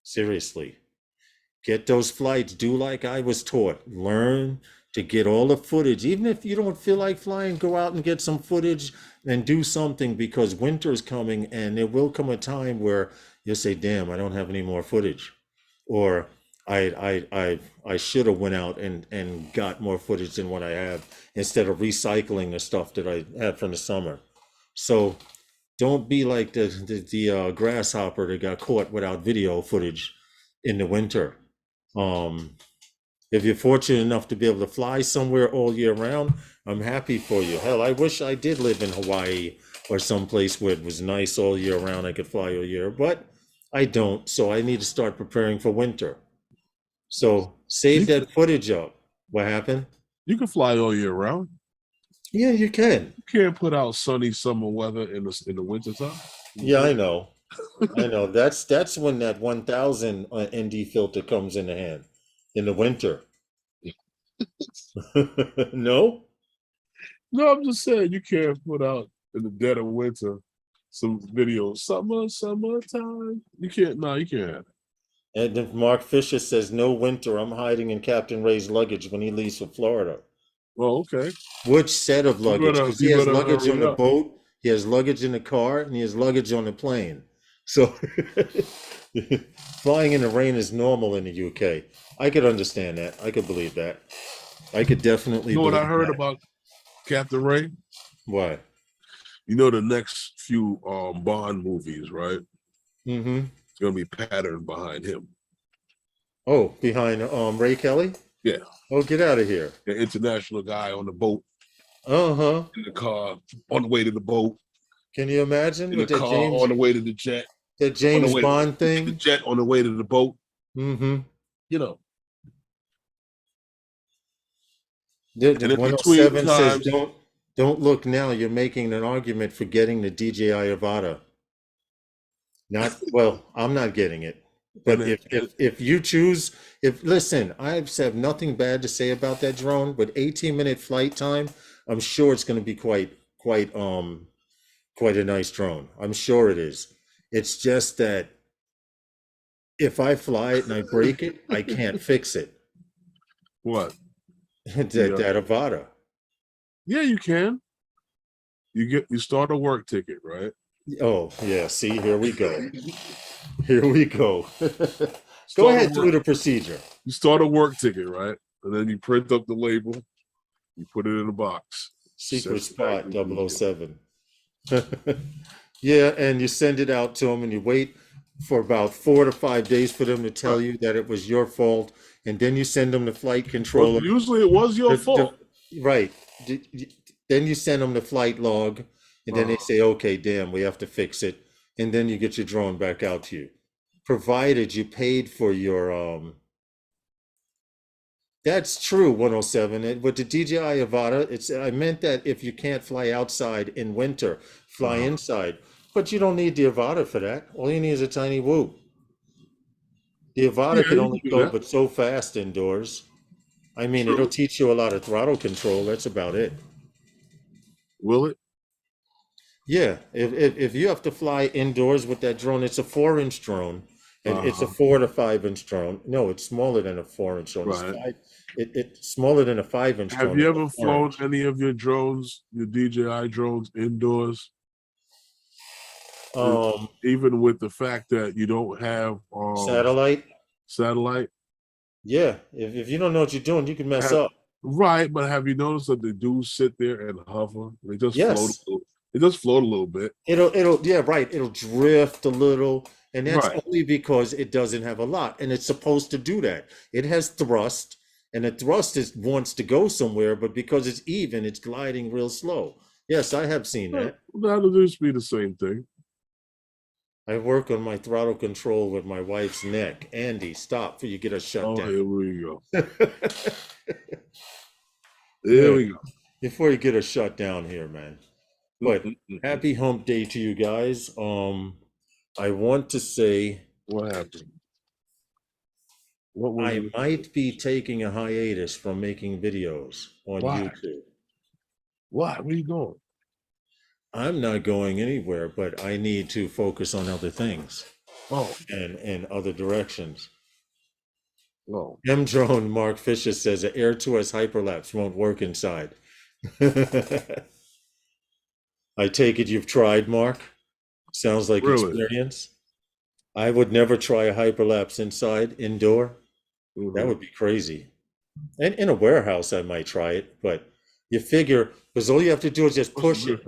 Seriously. Get those flights. Do like I was taught. Learn to get all the footage. Even if you don't feel like flying, go out and get some footage and do something, because winter is coming, and there will come a time where you'll say, damn, I don't have any more footage. Or I should have went out and got more footage than what I have, instead of recycling the stuff that I had from the summer. So don't be like the grasshopper that got caught without video footage in the winter. If you're fortunate enough to be able to fly somewhere all year round, I'm happy for you. Hell, I wish I did live in Hawaii or someplace where it was nice all year round. I could fly all year, but I don't. So I need to start preparing for winter. So save You that footage up. What happened? You can fly all year round. Yeah, you can. You can't put out sunny summer weather in the winter time. Yeah, I know. I know. That's when that 1000 ND filter comes in the hand in the winter. No? No, I'm just saying you can't put out in the dead of winter some videos. Summertime. You can't. No, you can't have it. And then Mark Fisher says, no winter. I'm hiding in Captain Ray's luggage when he leaves for Florida. Well, okay. Which set of luggage? Because he has luggage on hurry the up. boat, he has luggage in the car, and he has luggage on the plane. So flying in the rain is normal in the UK. I could understand that. I could believe that. I could definitely You know what I believe heard that. about Captain Ray? What? You know the next few Bond movies, right? Mm-hmm. It's gonna be patterned behind him. Oh, behind Ray Kelly? Yeah. Oh, get out of here. The international guy on the boat, Uh-huh. in the car, on the way to the boat, Can you imagine in the with that car, James on the way to the jet, that James Bond the thing? jet on the way to the boat. Mm-hmm. You know. The And in between 107 says, times, don't look now. You're making an argument for getting the DJI Avata. Not well. I'm not getting it. But And if you choose, listen, I have nothing bad to say about that drone. With 18-minute flight time, I'm sure it's going to be quite a nice drone. I'm sure it is. It's just that if I fly it and I break it, I can't fix it. what? that Avata. Yeah, you can. You start a work ticket, right? Oh yeah. See, here we go. Here we go. Go Start ahead, a do work- the procedure. You start a work ticket, right? And then you print up the label, you put it in a box. Secret Send it back spot to 007. Yeah, and you send it out to them and you wait for about 4 to 5 days for them to tell you that it was your fault. And then you send them the flight controller. Well, usually it was your fault. Right. Then you send them the flight log and then they say, okay, damn, we have to fix it. And then you get your drone back out to you. Provided you paid for your, that's true, 107. With the DJI Avata, I meant that if you can't fly outside in winter, fly inside. But you don't need the Avata for that. All you need is a tiny whoop. The Avata Yeah, can you only can do go that. but so fast indoors. I mean, True. it'll teach you a lot of throttle control. That's about it. Will it? Yeah, if you have to fly indoors with that drone, it's a 4-inch drone, and it's a 4 to 5-inch drone. No, it's smaller than a 4-inch drone. Right. It's smaller than a 5-inch drone. Have you It's a ever flown 4-inch. any of your drones, your DJI drones, indoors? Even with the fact that you don't have Satellite? satellite? Yeah, if you don't know what you're doing, you can mess up. Right, but have you noticed that they do sit there and hover? They just Yes. float. They just float a little bit. Yeah, right. It'll drift a little, and that's Right. only because it doesn't have a lot, and it's supposed to do that. It has thrust, and the thrust wants to go somewhere, but because it's even, it's gliding real slow. Yes, I have seen that. That'll just be the same thing. I work on my throttle control with my wife's neck. Andy, stop before you get us shut down. Here we go. There we go. Before you get us shut down here, man. But happy hump day to you guys. I want to say What happened? I might be taking a hiatus from making videos on Why? YouTube. Why? Where you going? I'm not going anywhere, but I need to focus on other things and other directions. Oh. M-Drone Mark Fisher says an Air 2S hyperlapse won't work inside. I take it you've tried, Mark? Sounds like Really? experience. I would never try a hyperlapse indoor. That would be crazy. And in a warehouse, I might try it, but you figure, because all you have to do is just push it.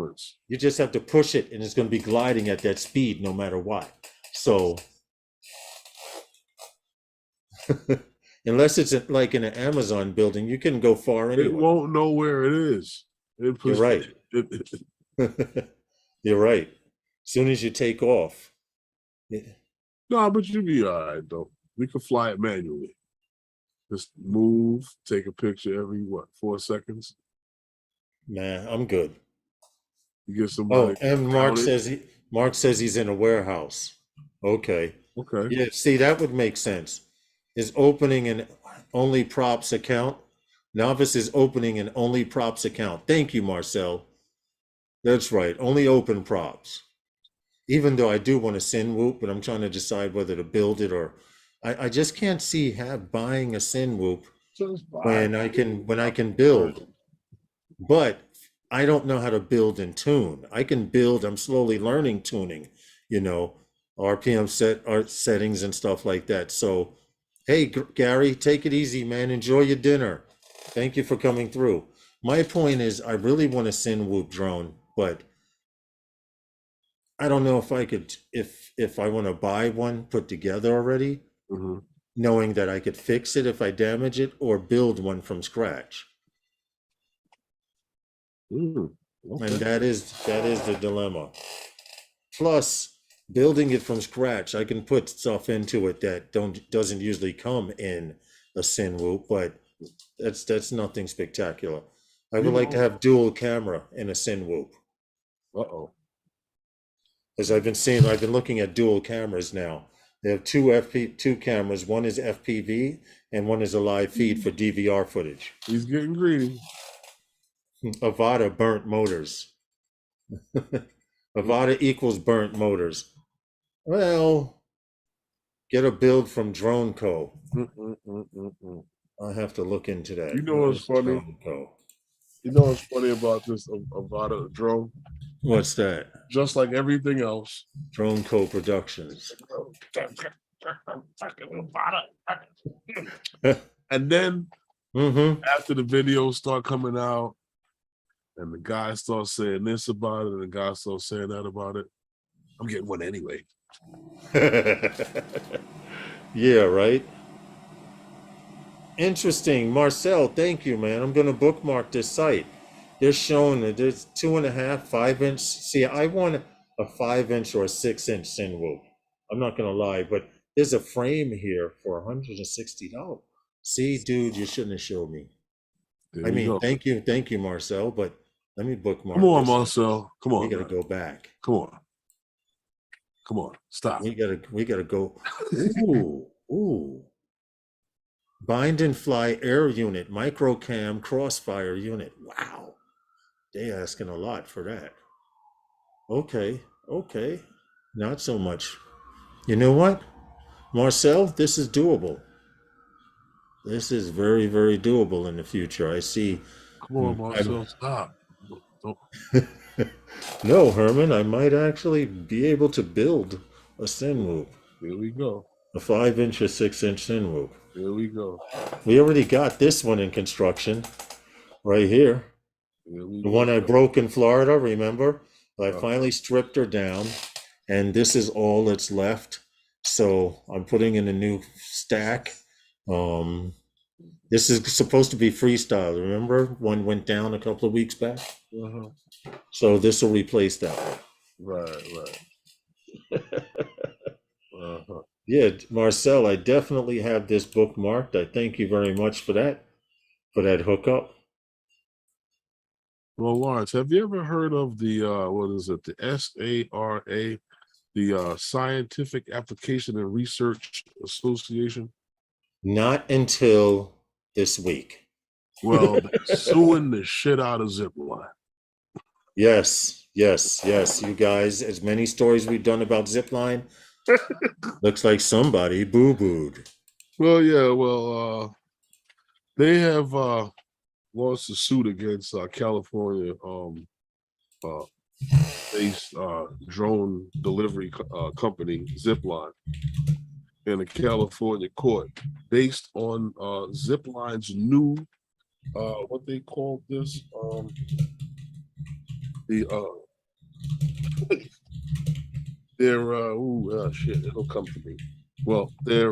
You just have to push it, and it's going to be gliding at that speed no matter what. So, unless it's like in an Amazon building, you can go far anyway. It won't know where it is. You're right. You're right. As soon as you take off. Yeah. No, but you'll be all right though. We can fly it manually. Just move, take a picture every 4 seconds. Man, I'm good. You get Oh, somebody. and Mark says he's in a warehouse. Okay. Okay. Yeah, see, that would make sense. Is opening an only props account. Novice is opening an only props account. Thank you, Marcel. That's right. Only open props. Even though I do want to sin whoop, but I'm trying to decide whether to build it or I just can't see buying a sin whoop when I can build. But I don't know how to build and tune. I can build, I'm slowly learning tuning, RPM settings and stuff like that. So, hey, Gary, take it easy, man. Enjoy your dinner. Thank you for coming through. My point is, I really want a sin whoop drone, but I don't know if I could, if I want to buy one put together already, knowing that I could fix it if I damage it, or build one from scratch. Okay. And that is the dilemma. Plus, building it from scratch, I can put stuff into it that doesn't usually come in a sin whoop, but that's nothing spectacular. I would like to have dual camera in a sin whoop. As I've been looking at dual cameras now. They have two cameras. One is FPV and one is a live feed for DVR footage. He's getting greedy. Avata burnt motors. Avata equals burnt motors. Well, get a build from Drone Co. I'll have to look into that. You know what's funny? You know what's funny about this Avata drone? What's that? Just like everything else. Drone Co. Productions. And then after the videos start coming out and the guy starts saying this about it and the guy starts saying that about it, I'm getting one anyway. Yeah, right? Interesting. Marcel, thank you, man. I'm going to bookmark this site. They're showing that there's 2.5, 5-inch. See, I want a 5-inch or a 6-inch sin whoop. I'm not going to lie, but there's a frame here for $160. See, dude, you shouldn't have showed me. Thank you, Marcel, but let me bookmark. Come on, Marcel. Come on. We got to go back. Come on. Stop. We gotta go. Ooh. Bind and fly air unit, microcam crossfire unit. Wow. They asking a lot for that. Okay. Not so much. You know what? Marcel, this is doable. This is very, very doable in the future. I see. Come on, Marcel, stop. No, Herman, I might actually be able to build a sin whoop. Here we go. A 5-inch or 6-inch sin whoop. Here we go. We already got this one in construction right here. The one I broke in Florida, remember? I finally stripped her down, and this is all that's left. So I'm putting in a new stack. This is supposed to be freestyle. Remember, one went down a couple of weeks back? So this will replace that one. Right. Yeah, Marcel, I definitely have this bookmarked. I thank you very much for that hookup. Well, Lawrence, have you ever heard of the the SARA, the Scientific Application and Research Association? Not until this week. Well, they're suing the shit out of Zipline. Yes. You guys, as many stories we've done about Zipline, looks like somebody boo-booed. Well, yeah, they have launched a suit against California based drone delivery company Zipline in a California court based on Zipline's new what they called this shit, it'll come to me. Well, their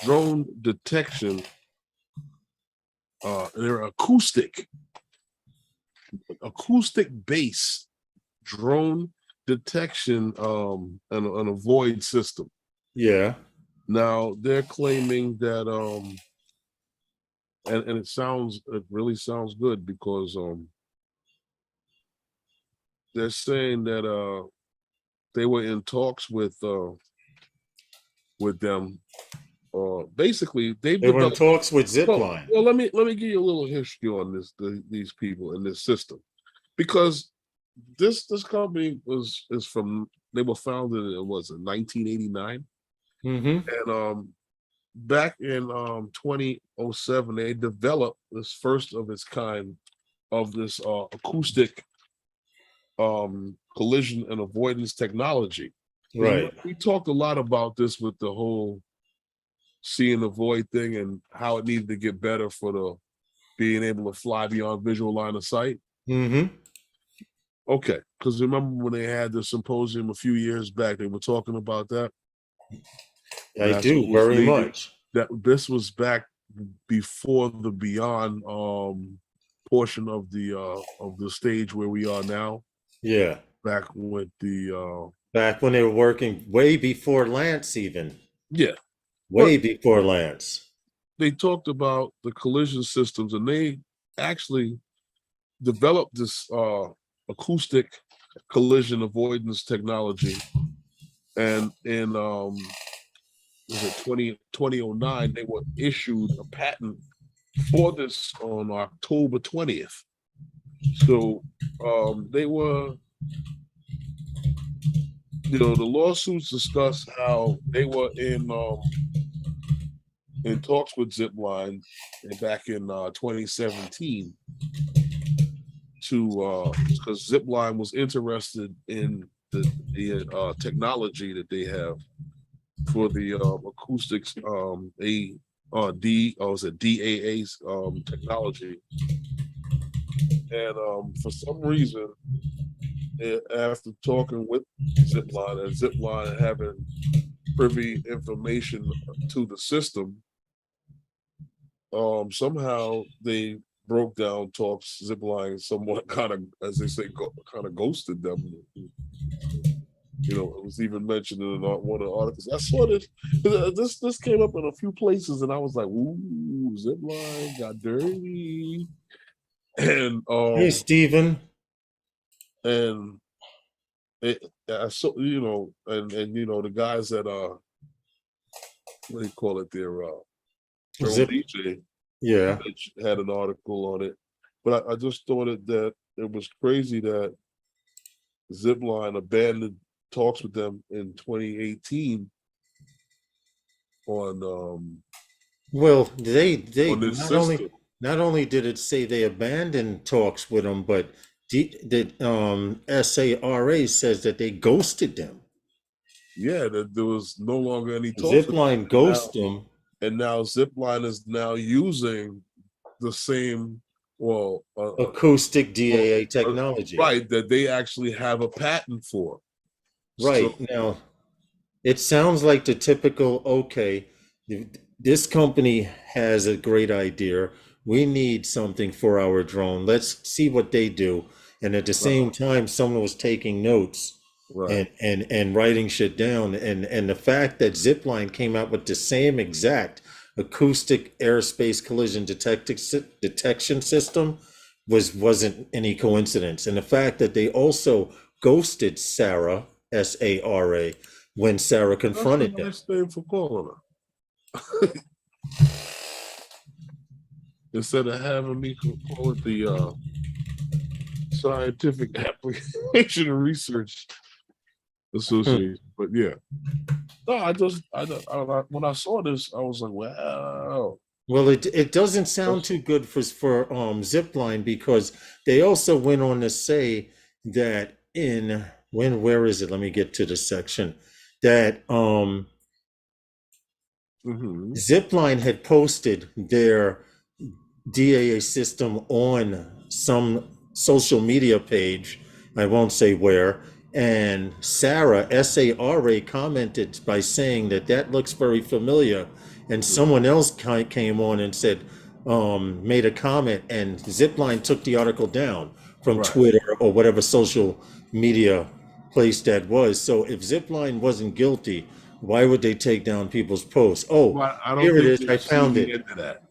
drone detection, their acoustic acoustic based drone detection and avoid system. Yeah. Now they're claiming that and it really sounds good because they're saying that they were in talks with them. Basically they've They were in developed. talks with Well, Zipline. well, let me give you a little history on these people in this system, because this company they were founded in 1989, Mm-hmm. and back in 2007 they developed this first of its kind of this acoustic collision and avoidance technology. 'Cause Right. we talked a lot about this with the whole see and avoid thing and how it needed to get better for the being able to fly beyond visual line of sight. Mm-hmm. Okay, because remember when they had the symposium a few years back, they were talking about that. I That's do what was very needed. much. That this was back before the beyond portion of the stage where we are now. Yeah. Back with the Back when they were working way before Lance, even. yeah, Way before Lance. they talked about the collision systems, and they actually developed this acoustic collision avoidance technology. And in was it 2009, they were issued a patent for this on October 20th. So they were, the lawsuits discuss how they were in talks with Zipline back in 2017 to because Zipline was interested in the technology that they have for the acoustics DAA's technology. And for some reason, after talking with Zipline and Zipline having privy information to the system, somehow they broke down talks. Zipline somewhat kind of, as they say, kind of ghosted them. It was even mentioned in one of the articles. I saw this. This came up in a few places, and I was like, "Ooh, Zipline got dirty." And Hey, Stephen. and I saw, and the guys that what do you call it? Their DJ, Yeah. had an article on it, but I just thought that it was crazy that Zipline abandoned talks with them in 2018 on Well, they on this not only did it say they abandoned talks with them, but the SARA says that they ghosted them. Yeah, that there was no longer any talks. Zipline ghosted them, and now Zipline is now using the same acoustic DAA technology, right? That they actually have a patent for. Right. So, now, it sounds like the typical, okay, this company has a great idea. We need something for our drone. Let's see what they do. And at the same time, someone was taking notes and writing shit down. And the fact that Zipline came out with the same exact acoustic airspace collision detection system wasn't any coincidence. And the fact that they also ghosted Sarah, SARA, when Sarah confronted them. That's a nice name for calling her. Instead of having me call it the Scientific Application and Research Association. But yeah. No, I when I saw this, I was like, wow. Well, it doesn't sound too good for Zipline, because they also went on to say that where is it? Let me get to the section that Zipline had posted their DAA system on some social media page. I won't say where. And Sarah, SARA, commented by saying that looks very familiar. And someone else came on and said, made a comment, and Zipline took the article down. from Right. Twitter or whatever social media place that was. So if Zipline wasn't guilty, why would they take down people's posts? Oh, But I don't here it think is. I they've seen found the it. end of that.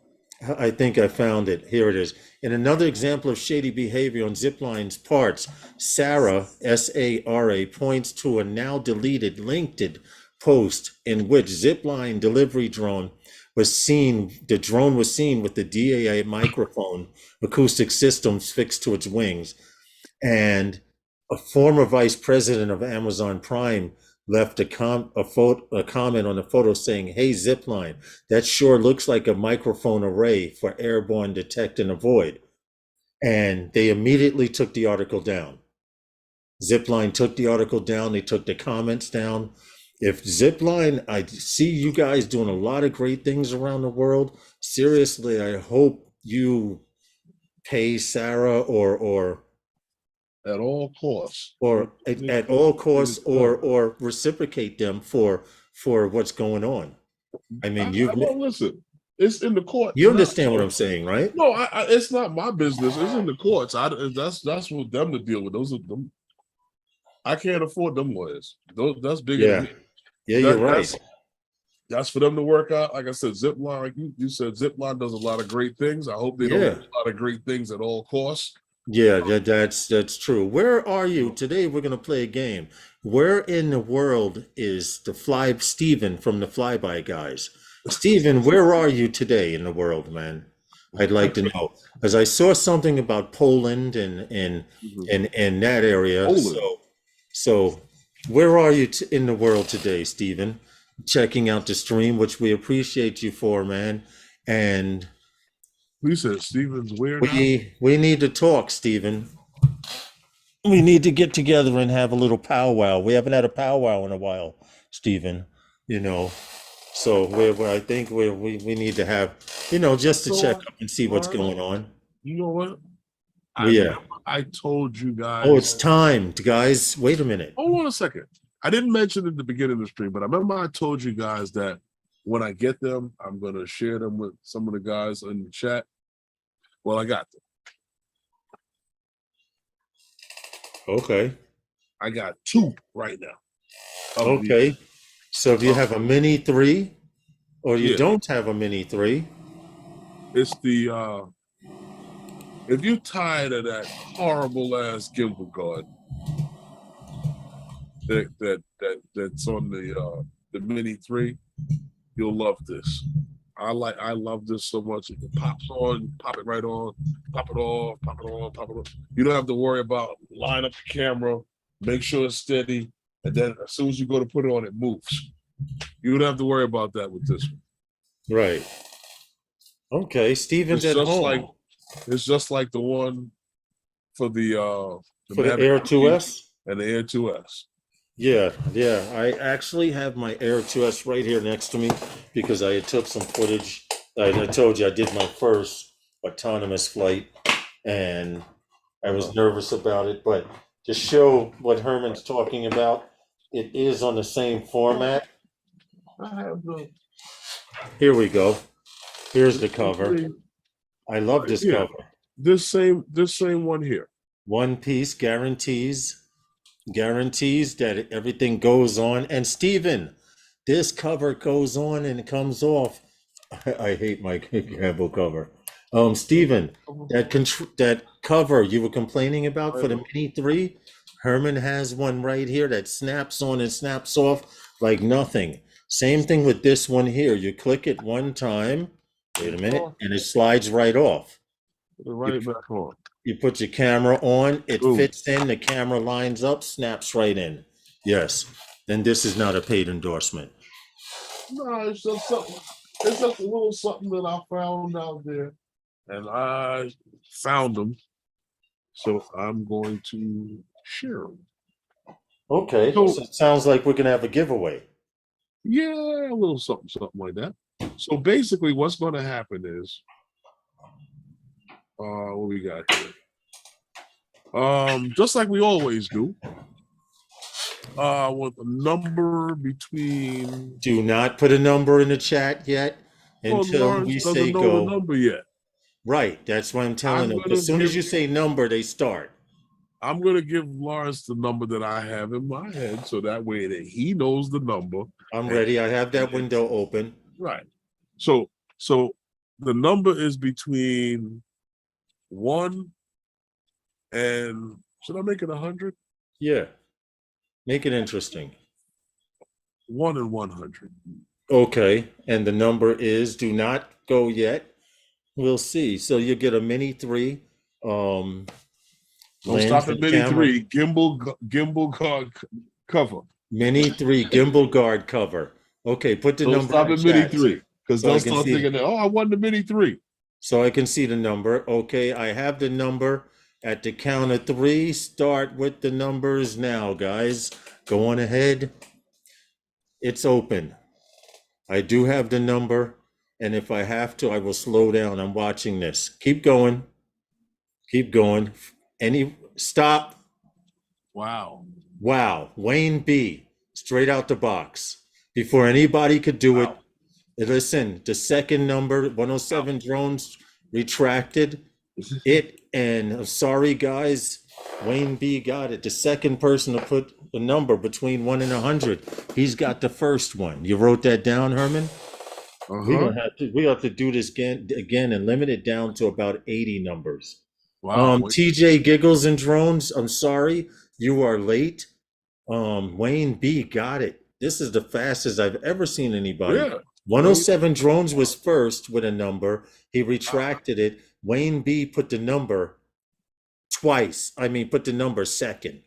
I think I found it. Here it is. In another example of shady behavior on Zipline's parts, Sarah, S-A-R-A, points to a now deleted LinkedIn post in which Zipline delivery drone was seen, the drone was seen with the DJI microphone acoustic systems fixed to its wings. And a former vice president of Amazon Prime left a comment on the photo saying, "Hey, Zipline, that sure looks like a microphone array for airborne detect and avoid." And they immediately took the article down. Zipline took the article down. They took the comments down. If Zipline, I see you guys doing a lot of great things around the world. Seriously, I hope you pay Sarah or At all costs. at all costs or reciprocate them for what's going on. I mean, well, listen, it's in the court. you understand what I'm saying, right? No, it's not my business. It's in the courts. That's for them to deal with. Those are them. I can't afford them lawyers. That's bigger than Yeah. me. Yeah, you're right. That's for them to work out. Like I said, Zipline, like you said, Zipline does a lot of great things. I hope they don't Yeah. do a lot of great things at all costs. Yeah, that's true. Where are you today? We're gonna play a game. Where in the world is Steven from the Flyby guys? Steven, where are you today in the world, man? I'd like to know. Because I saw something about Poland and that area. Poland. So where are you in the world today, Steven? Checking out the stream, which we appreciate you for, man. And We said Steven's where now? we need to talk, Steven. We need to get together and have a little powwow. We haven't had a powwow in a while, Steven. You know, so I think we need to have, just to check up and see what's going on. You know what? Yeah. I told you guys. Oh, it's time, guys. Wait a minute. Hold on a second. I didn't mention at the beginning of the stream, but I remember I told you guys that when I get them, I'm going to share them with some of the guys in the chat. Well, I got them. Okay. I got 2 right now. Okay. So if you have a Mini 3 or you don't have a Mini 3. It's the, if you're tired of that horrible ass gimbal guard that's on the Mini 3, you'll love this. I love this so much. It pops on, pop it right on, pop it off, pop it on, pop it off. You don't have to worry about line up the camera, make sure it's steady, and then as soon as you go to put it on, it moves. You don't have to worry about that with this one. Right. Okay, Steven's at home. It's just like the one for the Air 2S and the Air 2S. Yeah. I actually have my Air 2S right here next to me because I had took some footage. I told you I did my first autonomous flight and I was nervous about it, but to show what Herman's talking about, it is on the same format. I have the. Here we go. Here's the cover. I love this cover. This same one here. One piece guarantees that everything goes on. And Steven, this cover goes on and it comes off. I hate my cable cover. Steven, that cover you were complaining about for the Mini 3, Herman has one right here that snaps on and snaps off like nothing. Same thing with this one here. You click it one time, wait a minute, and it slides right off. Right back on. You put your camera on, it fits in, the camera lines up, snaps right in. Yes. Then this is not a paid endorsement. No, it's just something. It's just a little something that I found out there. And I found them. So I'm going to share them. Okay. So it sounds like we're going to have a giveaway. Yeah, a little something like that. So basically what's going to happen is, what we got here? Just like we always do, with a number between. Do not put a number in the chat yet until we say go. The number yet. Right, that's what I'm telling them. As soon as you say number, they start. I'm gonna give Lawrence the number that I have in my head, so that way that he knows the number. I'm ready. I have that window open. Right. So the number is between 1 and, should I make it 100? Yeah. Make it interesting. 1 and 100. Okay. And the number is, do not go yet. We'll see. So you get a Mini 3. Don't lens stop at and Mini camera. 3. Gimbal guard cover. Mini 3 gimbal guard cover. Okay, put the Don't number stop in at Mini chat. 3, because So I they'll can start see- thinking, oh, I won the Mini 3. So I can see the number. Okay, I have the number. At the count of 3, start with the numbers now, guys. Go on ahead. It's open. I do have the number, and if I have to, I will slow down. I'm watching this. Keep going. Keep going. Stop. Wow. Wow. Wayne B. Straight out the box. Before anybody could do it. Listen, the second number, 107 drones retracted it. And sorry, guys, Wayne B got it. The second person to put the number between 1 and 100. He's got the first one. You wrote that down, Herman? We have to do this again and limit it down to about 80 numbers. Wow. TJ Giggles and Drones, I'm sorry, you are late. Wayne B got it. This is the fastest I've ever seen anybody. Yeah. 107 Drones was first with a number. He retracted it. Wayne B put the number twice. I mean, put the number second.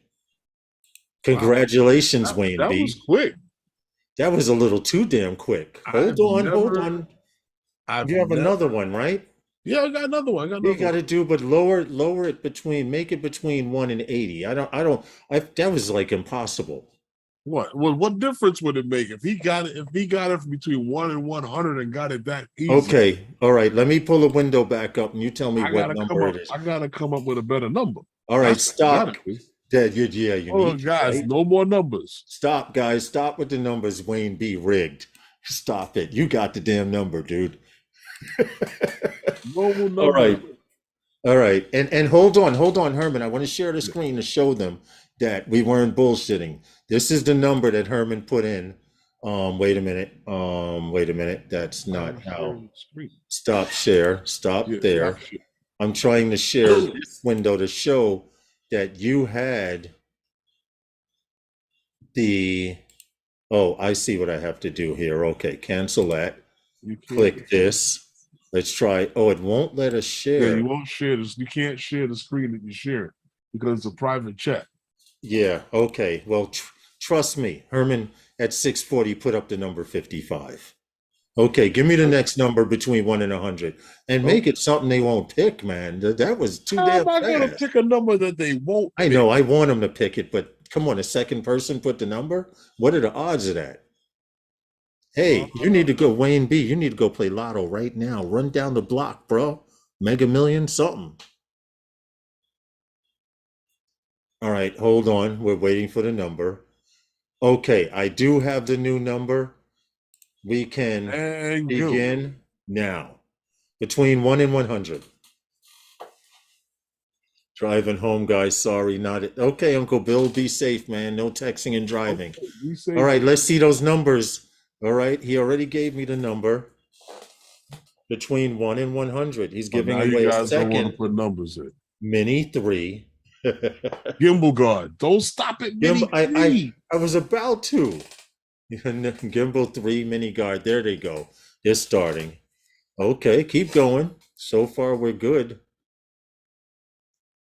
Congratulations, Wayne B. That was quick. That was a little too damn quick. Hold on. You have another one, right? Yeah, I got another one. You got to do, but lower it between, make it between 1 and 80. That was like impossible. What? Well, what difference would it make if he got it between 1 and 100 and got it that easy? Okay, all right. Let me pull the window back up and you tell me what number it is. I gotta come up with a better number. All right, stop. You need, guys, right? No more numbers. Stop, guys. Stop with the numbers. Wayne B rigged. Stop it. You got the damn number, dude. No more numbers. All right. And hold on, Herman. I want to share the screen to show them that we weren't bullshitting. This is the number that Herman put in. Wait a minute. That's not how. Stop share. Stop there. I'm trying to share this window to show that you had the. Oh, I see what I have to do here. Okay, cancel that. Click this. Let's try. Oh, it won't let us share. Yeah, you won't share this. You can't share the screen that you share because it's a private chat. Yeah. Okay. Well, trust me, Herman at 640 put up the number 55. Okay, give me the next number between 1 and 100, and make it something they won't pick, man. That was too damn fast. I'm not gonna pick a number that they won't. I know. I want them to pick it, but come on, a second person put the number. What are the odds of that? Hey, you need to go, Wayne B. You need to go play Lotto right now. Run down the block, bro. Mega Million, something. All right, hold on. We're waiting for the number. Okay, I do have the new number. We can begin now. Between 1 and 100. Driving home, guys. Sorry, not it. Okay, Uncle Bill, be safe, man. No texting and driving. All right, let's see those numbers. All right, he already gave me the number. Between 1 and 100. He's giving away a second. Don't want to put numbers in. Mini 3. Gimbal guard. Don't stop it. I was about to. Gimbal 3 mini guard. There they go. They're starting. Okay, keep going. So far, we're good.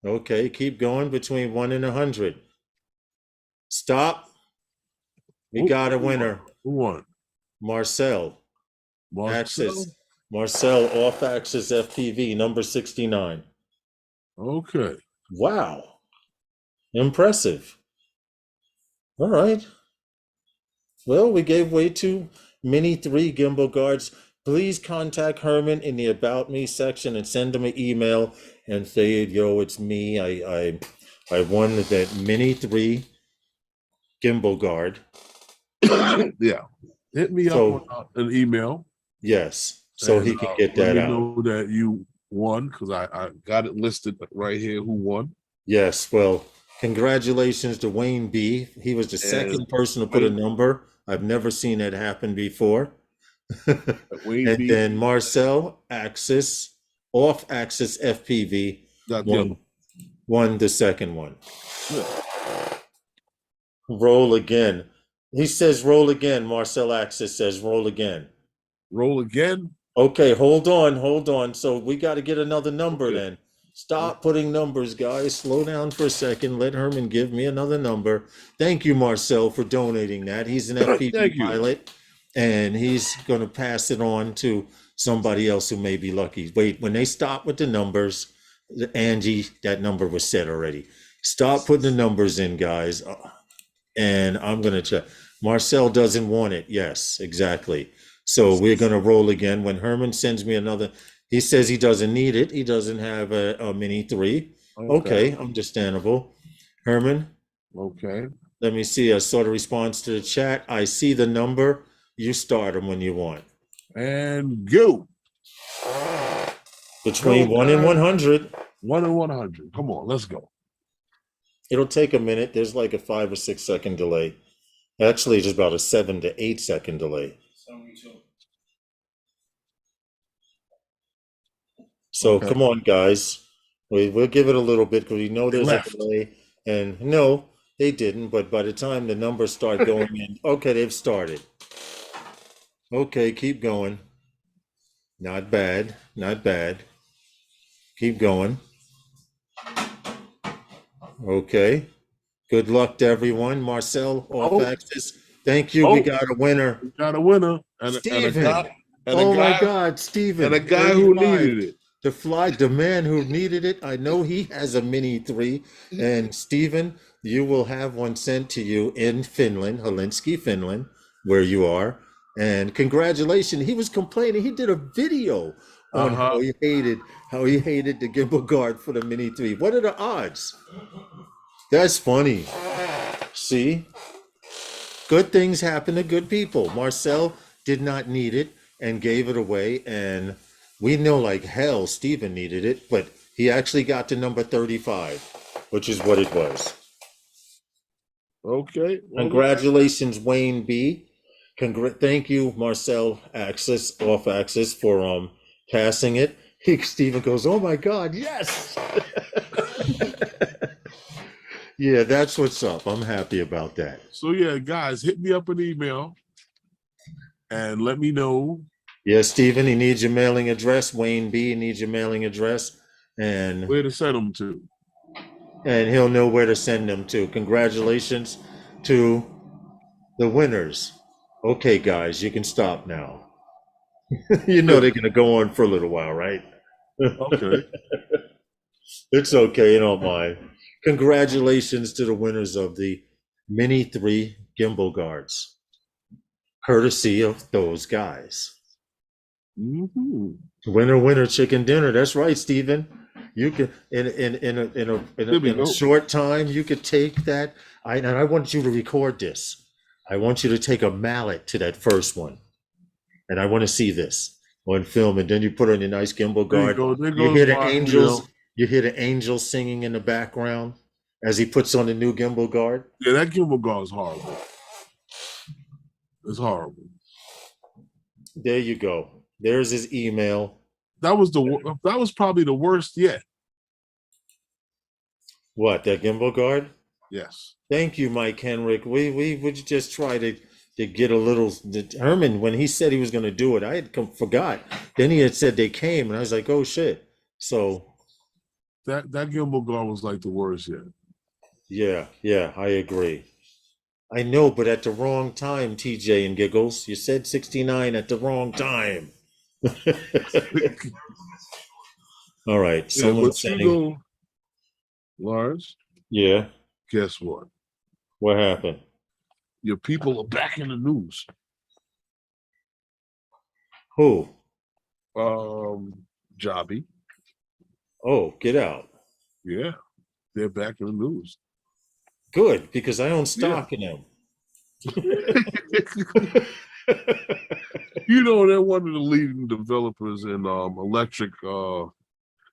Okay, keep going between 1 and 100. Stop. We got a winner. Who won? Marcel. Axis. Marcel off axis FPV number 69. Okay. Wow. Impressive. All right. Well, we gave way to Mini 3 gimbal guards. Please contact Herman in the About Me section and send him an email and say, yo, it's me. I won that Mini 3 gimbal guard. Yeah. Hit me up on an email. Yes. So he can get that out. Know that you won because I got it listed right here who won. Yes. Well, Congratulations to Wayne B. He was the second person to put a number. I've never seen that happen before. Wayne And B. then Marcel Axis, off axis FPV, got won the second one. Yeah. Roll again. He says roll again. Marcel Axis says roll again. Roll again. Okay, hold on. So we got to get another number Okay. then. Stop putting numbers, guys. Slow down for a second. Let Herman give me another number. Thank you, Marcel, for donating that. He's an Thank FPV you. pilot, and he's going to pass it on to somebody else who may be lucky. Wait, when they stop with the numbers, Angie, that number was set already. Stop putting the numbers in, guys. And I'm going to check. Marcel doesn't want it. Yes, exactly. So we're going to roll again. When Herman sends me another, he says he doesn't need it. He doesn't have a Mini 3. Okay, understandable. Herman? Okay. Let me see. I saw the response to the chat. I see the number. You start them when you want. And go. Between 1 and 100. 1 and 100. Come on, let's go. It'll take a minute. There's like a 5 or 6 second delay. Actually, it's about a 7 to 8 second delay. So come on, guys. We'll give it a little bit because we know there's a delay. And no, they didn't. But by the time the numbers start going in, okay, they've started. Okay, keep going. Not bad. Not bad. Keep going. Okay. Good luck to everyone. Marcel, off axis. Thank you. We got a winner. We got a winner. Stephen. My God, Stephen. And a guy who needed it. The man who needed it. I know he has a Mini 3. And Stephen, you will have one sent to you in Finland, Helsinki, Finland, where you are. And congratulations. He was complaining. He did a video on how he hated the gimbal guard for the Mini 3. What are the odds? That's funny. See? Good things happen to good people. Marcel did not need it and gave it away. And we know like hell Stephen needed it, but he actually got to number 35, which is what it was. Okay. Congratulations, Wayne B. Thank you, Marcel Axis, off axis, for passing it. Stephen goes, oh my God, yes. Yeah, that's what's up. I'm happy about that. So yeah, guys, hit me up an email and let me know. Yeah, Stephen, he needs your mailing address. Wayne B needs your mailing address. And where to send them to. And he'll know where to send them to. Congratulations to the winners. Okay, guys, you can stop now. You know they're going to go on for a little while, right? Okay. It's okay, I don't mind. Congratulations to the winners of the Mini 3 gimbal guards, courtesy of those guys. Winner, winner, chicken dinner. That's right, Stephen. You can in a short time you could take that. And I want you to record this. I want you to take a mallet to that first one, and I want to see this on film. And then you put on your nice gimbal guard. You hear the angels. You hear the angels singing in the background as he puts on the new gimbal guard. Yeah, that gimbal guard is horrible. It's horrible. There you go. There's his email. That was probably the worst yet. What, that gimbal guard? Yes. Thank you, Mike Henrik. We would just try to get a little. Herman, when he said he was going to do it, I had forgot. Then he had said they came, and I was like, oh shit. So that gimbal guard was like the worst yet. Yeah, I agree. I know, but at the wrong time, TJ and Giggles. You said 69 at the wrong time. All right. Someone's sending. Lars. Yeah. Guess what? What happened? Your people are back in the news. Who? Jobby. Oh, get out. Yeah. They're back in the news. Good, because I own stock in them. You know, they're one of the leading developers in electric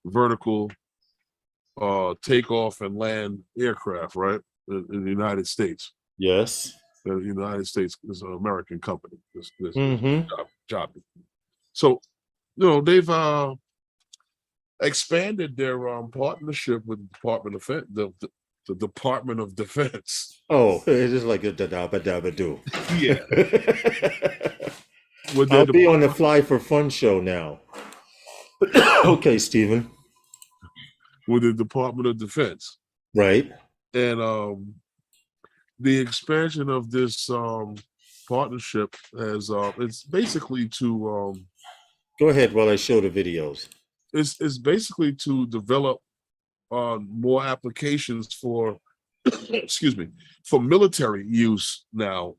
vertical takeoff and land aircraft, right? In the United States. Yes. The United States is an American company. This Mm-hmm. job. So, they've expanded their partnership with the Department of the Department of Defense. Oh, it is like a da-da-ba-da-ba-do. Yeah. I'll be on the Fly for Fun show now. Okay, Stephen. With the Department of Defense. Right. And the expansion of this partnership has it's basically to go ahead while I show the videos. It's basically to develop more applications for excuse me, for military use now.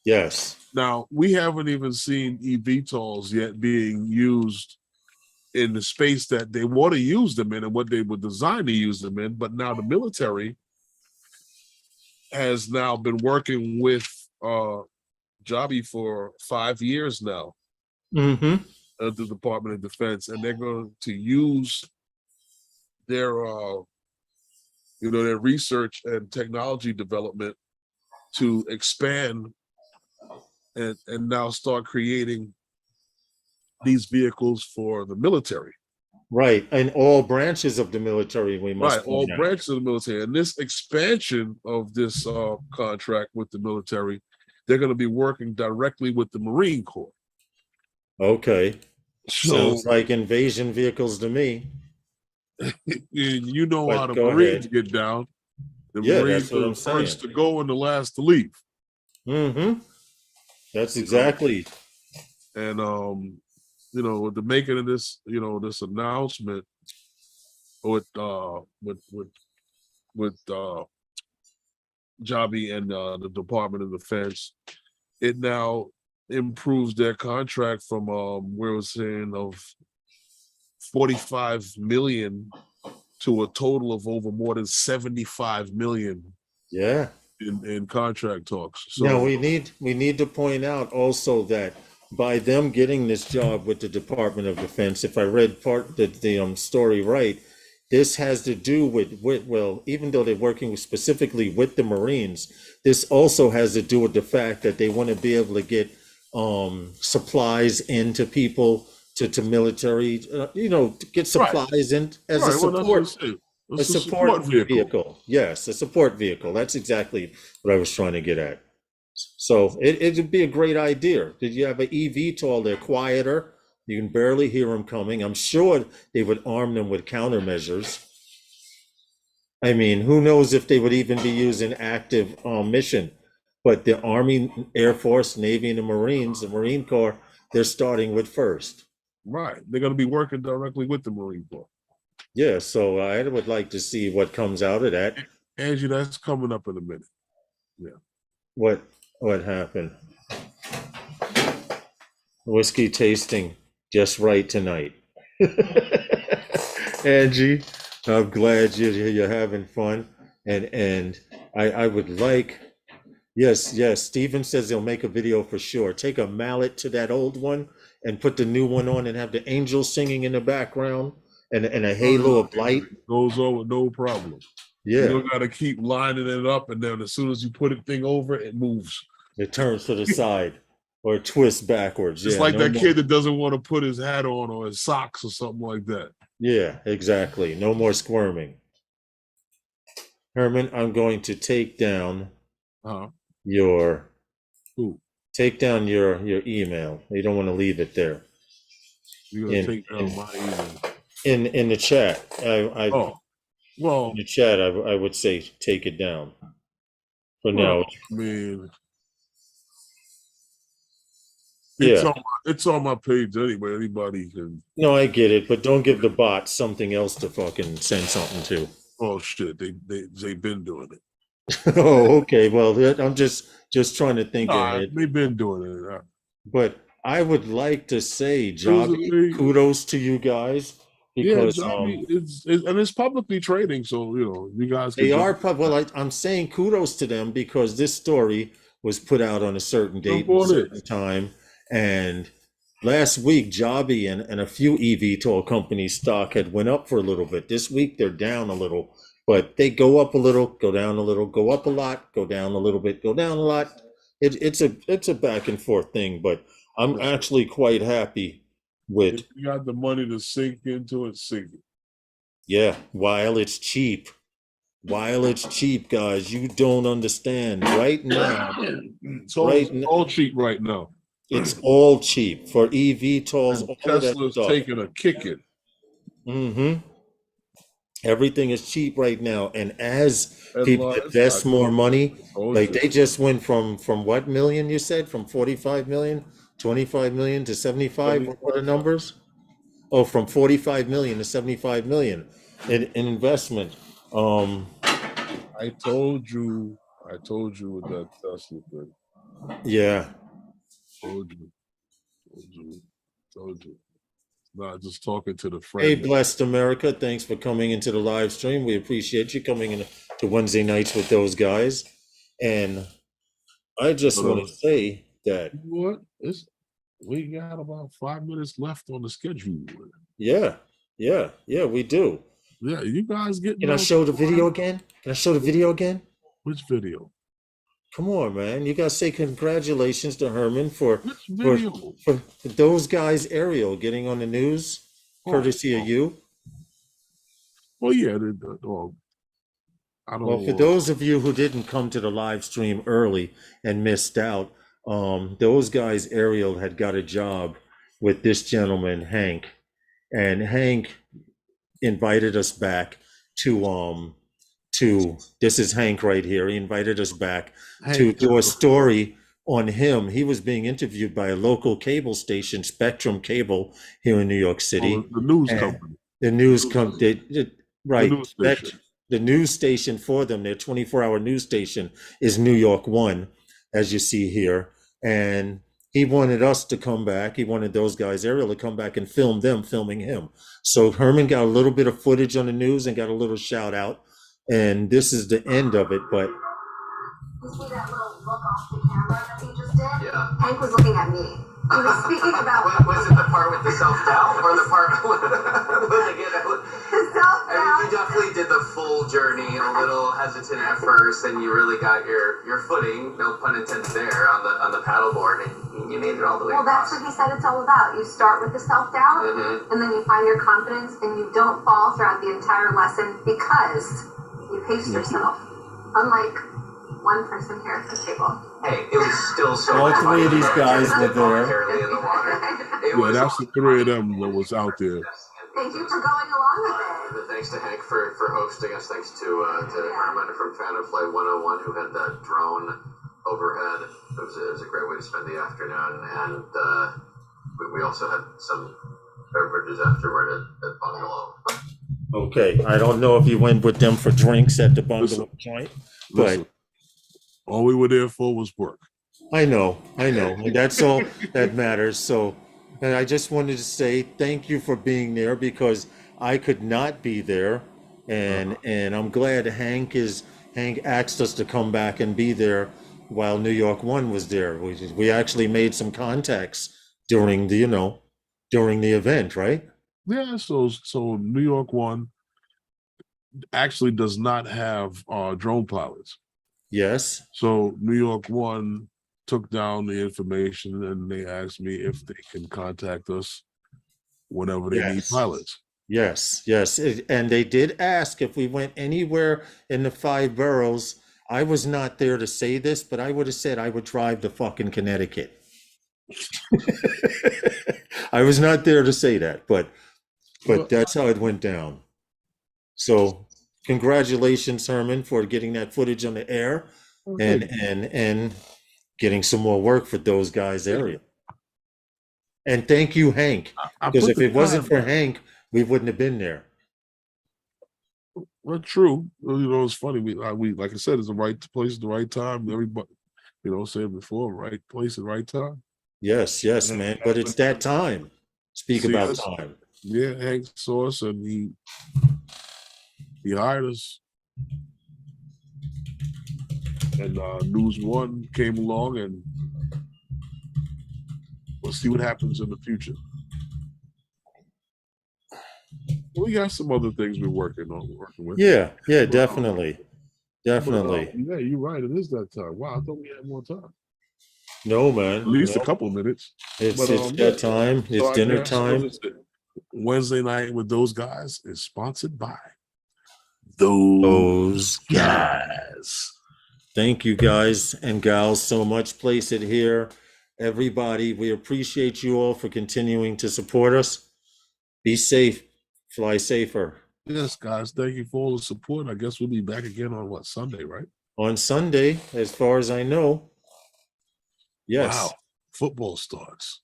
Yes. Now, we haven't even seen eVTOLs yet being used in the space that they want to use them in and what they were designed to use them in. But now the military has now been working with Joby for 5 years now. Mm-hmm. At the Department of Defense, and they're going to use their their research and technology development to expand and now start creating these vehicles for the military. Right, and all branches of the military, we must right, all branches of the military. And this expansion of this contract with the military, they're going to be working directly with the Marine Corps. Okay. So, sounds like invasion vehicles to me. You know But how the go Marines ahead. get down. The Yeah, Marines that's what are I'm the first saying. to go and the last to leave. Mm-hmm. That's exactly. And with the making of this, this announcement with Joby and the Department of Defense, it now improves their contract from where it was saying of 45 million to a total of over more than 75 million. Yeah. In contract talks. So now we need to point out also that by them getting this job with the Department of Defense, if I read the story right, this has to do with well, even though they're working specifically with the Marines, this also has to do with the fact that they want to be able to get supplies into people to military, to get supplies in as a support. It's a support vehicle. Yes, a support vehicle. That's exactly what I was trying to get at. So it'd be a great idea. Did you have an eVTOL? They're quieter. You can barely hear them coming. I'm sure they would arm them with countermeasures. I mean, who knows if they would even be using active mission. But the Army, Air Force, Navy, and the Marines, the Marine Corps, they're starting with first. Right. They're going to be working directly with the Marine Corps. Yeah, so I would like to see what comes out of that. Angie, that's coming up in a minute. Yeah. What happened? Whiskey tasting just right tonight. Angie, I'm glad you're having fun. And I would like, yes, Steven says he'll make a video for sure. Take a mallet to that old one and put the new one on and have the angels singing in the background. And a halo of light. Goes over no problem. Yeah. You don't got to keep lining it up, and then as soon as you put a thing over, it moves. It turns to the side or it twists backwards. It's like that kid that doesn't want to put his hat on or his socks or something like that. Yeah, exactly. No more squirming. Herman, I'm going to take down your email. You don't want to leave it there. You're gonna take down my email. In the chat, in the chat, I would say take it down. For now, I mean, yeah, it's on my page anyway. Anybody can. No, I get it, but don't give the bot something else to fucking send something to. Oh shit! They've been doing it. Oh, okay. Well, I'm just trying to think ahead. They've been doing it. But I would like to say, Joby, kudos to you guys. Because it's publicly trading, so you guys. They are well. I'm saying kudos to them because this story was put out on a certain date, a certain time, and last week, Jobby and a few eVTOL companies stock had went up for a little bit. This week they're down a little, but they go up a little, go down a little, go up a lot, go down a little bit, go down a lot. It's a back and forth thing, but I'm actually quite happy with. If you got the money to sink into it, sink it. Yeah, while it's cheap. While it's cheap, guys, you don't understand. Right now, It's all cheap right now. it's all cheap for eVTOLs. And Tesla's taking a kicking. Everything is cheap right now, and as people invest more money, like they just went from what million you said, from 45 million, 25 million to 75. What were the numbers? Oh, from 45 million to 75 million in investment. I told you that Tesla thing. Yeah. Told you. Not just talking to the friend. Hey, blessed America. Thanks for coming into the live stream. We appreciate you coming in to Wednesday nights with those guys. And I just want to say that. What? We got about 5 minutes left on the schedule. Yeah, we do. Yeah, you guys get. Can I show the video again? Which video? Come on, man. You gotta say congratulations to Herman for those guys, Ariel, getting on the news, courtesy of you. Well, yeah. I don't Well, for those of you who didn't come to the live stream early and missed out, those guys, Ariel, had got a job with this gentleman, Hank, and Hank invited us back to this is Hank right here. He invited us back to do a story on him. He was being interviewed by a local cable station, Spectrum Cable, here in New York City. The news company. The news company, right? The news station for them, their 24-hour news station, is New York One, as you see here. And he wanted us to come back. He wanted those guys, Ariel, to come back and film them filming him. So Herman got a little bit of footage on the news and got a little shout out. And this is the end of it, but. You see that little look off the camera that he just did? Yeah. Hank was looking at me. He was speaking about. Was it the part with the self-doubt or the part with the self-doubt? I mean, you definitely did the full journey, a little hesitant at first, and you really got your footing, no pun intended there, on the paddleboard, and you made it all the way across. That's what he said it's all about. You start with the self-doubt, and then you find your confidence, and you don't fall throughout the entire lesson because you paced yourself. Unlike one person here at the table. Hey, it was still so all three of these guys were there. Yeah, that's the three of them that was out there. Thank you for going along with it. Thanks to Hank for hosting us. Thanks to Herman from Phantom Flight 101 who had that drone overhead. It was a great way to spend the afternoon, and we also had some beverages afterward at Bungalow. Okay, I don't know if you went with them for drinks at the Bungalow joint, but all we were there for was work. I know. That's all that matters. So, and I just wanted to say thank you for being there because I could not be there, and I'm glad Hank asked us to come back and be there while New York One was there. We actually made some contacts during the event, right? Yeah. So New York One actually does not have drone pilots. Yes. So New York One took down the information and they asked me if they can contact us whenever they need pilots. Yes. And they did ask if we went anywhere in the 5 boroughs. I was not there to say this, but I would have said I would drive to fucking Connecticut. I was not there to say that, but that's how it went down. So congratulations, Herman, for getting that footage on the air and getting some more work for those guys area. And thank you, Hank, because if it wasn't for Hank, we wouldn't have been there. Well, true. It's funny. We like I said, it's the right place at the right time. Everybody, said before, right place at the right time. Yes, man. But it's that time. Speak about time. Yeah, Hank saw us and he hired us. And News One came along and was see what happens in the future. We got some other things we're working with. Yeah, But, definitely. Definitely. yeah, you're right. It is that time. Wow, I thought we had more time. No, man. At least no. a couple minutes. It's But, that time. so It's I dinner guess, time. Wednesday night with those guys is sponsored by Those guys. Thank you, guys and gals, so much. Place it here. Everybody, we appreciate you all for continuing to support us. Be safe. Fly safer. Yes, guys. Thank you for all the support. I guess we'll be back again on what, Sunday, right? On Sunday, as far as I know. Yes. Wow. Football starts.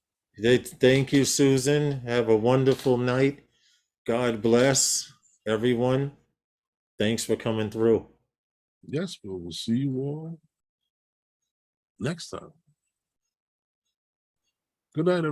Thank you, Susan. Have a wonderful night. God bless everyone. Thanks for coming through. Yes, we'll see you all next time. Good night, everyone.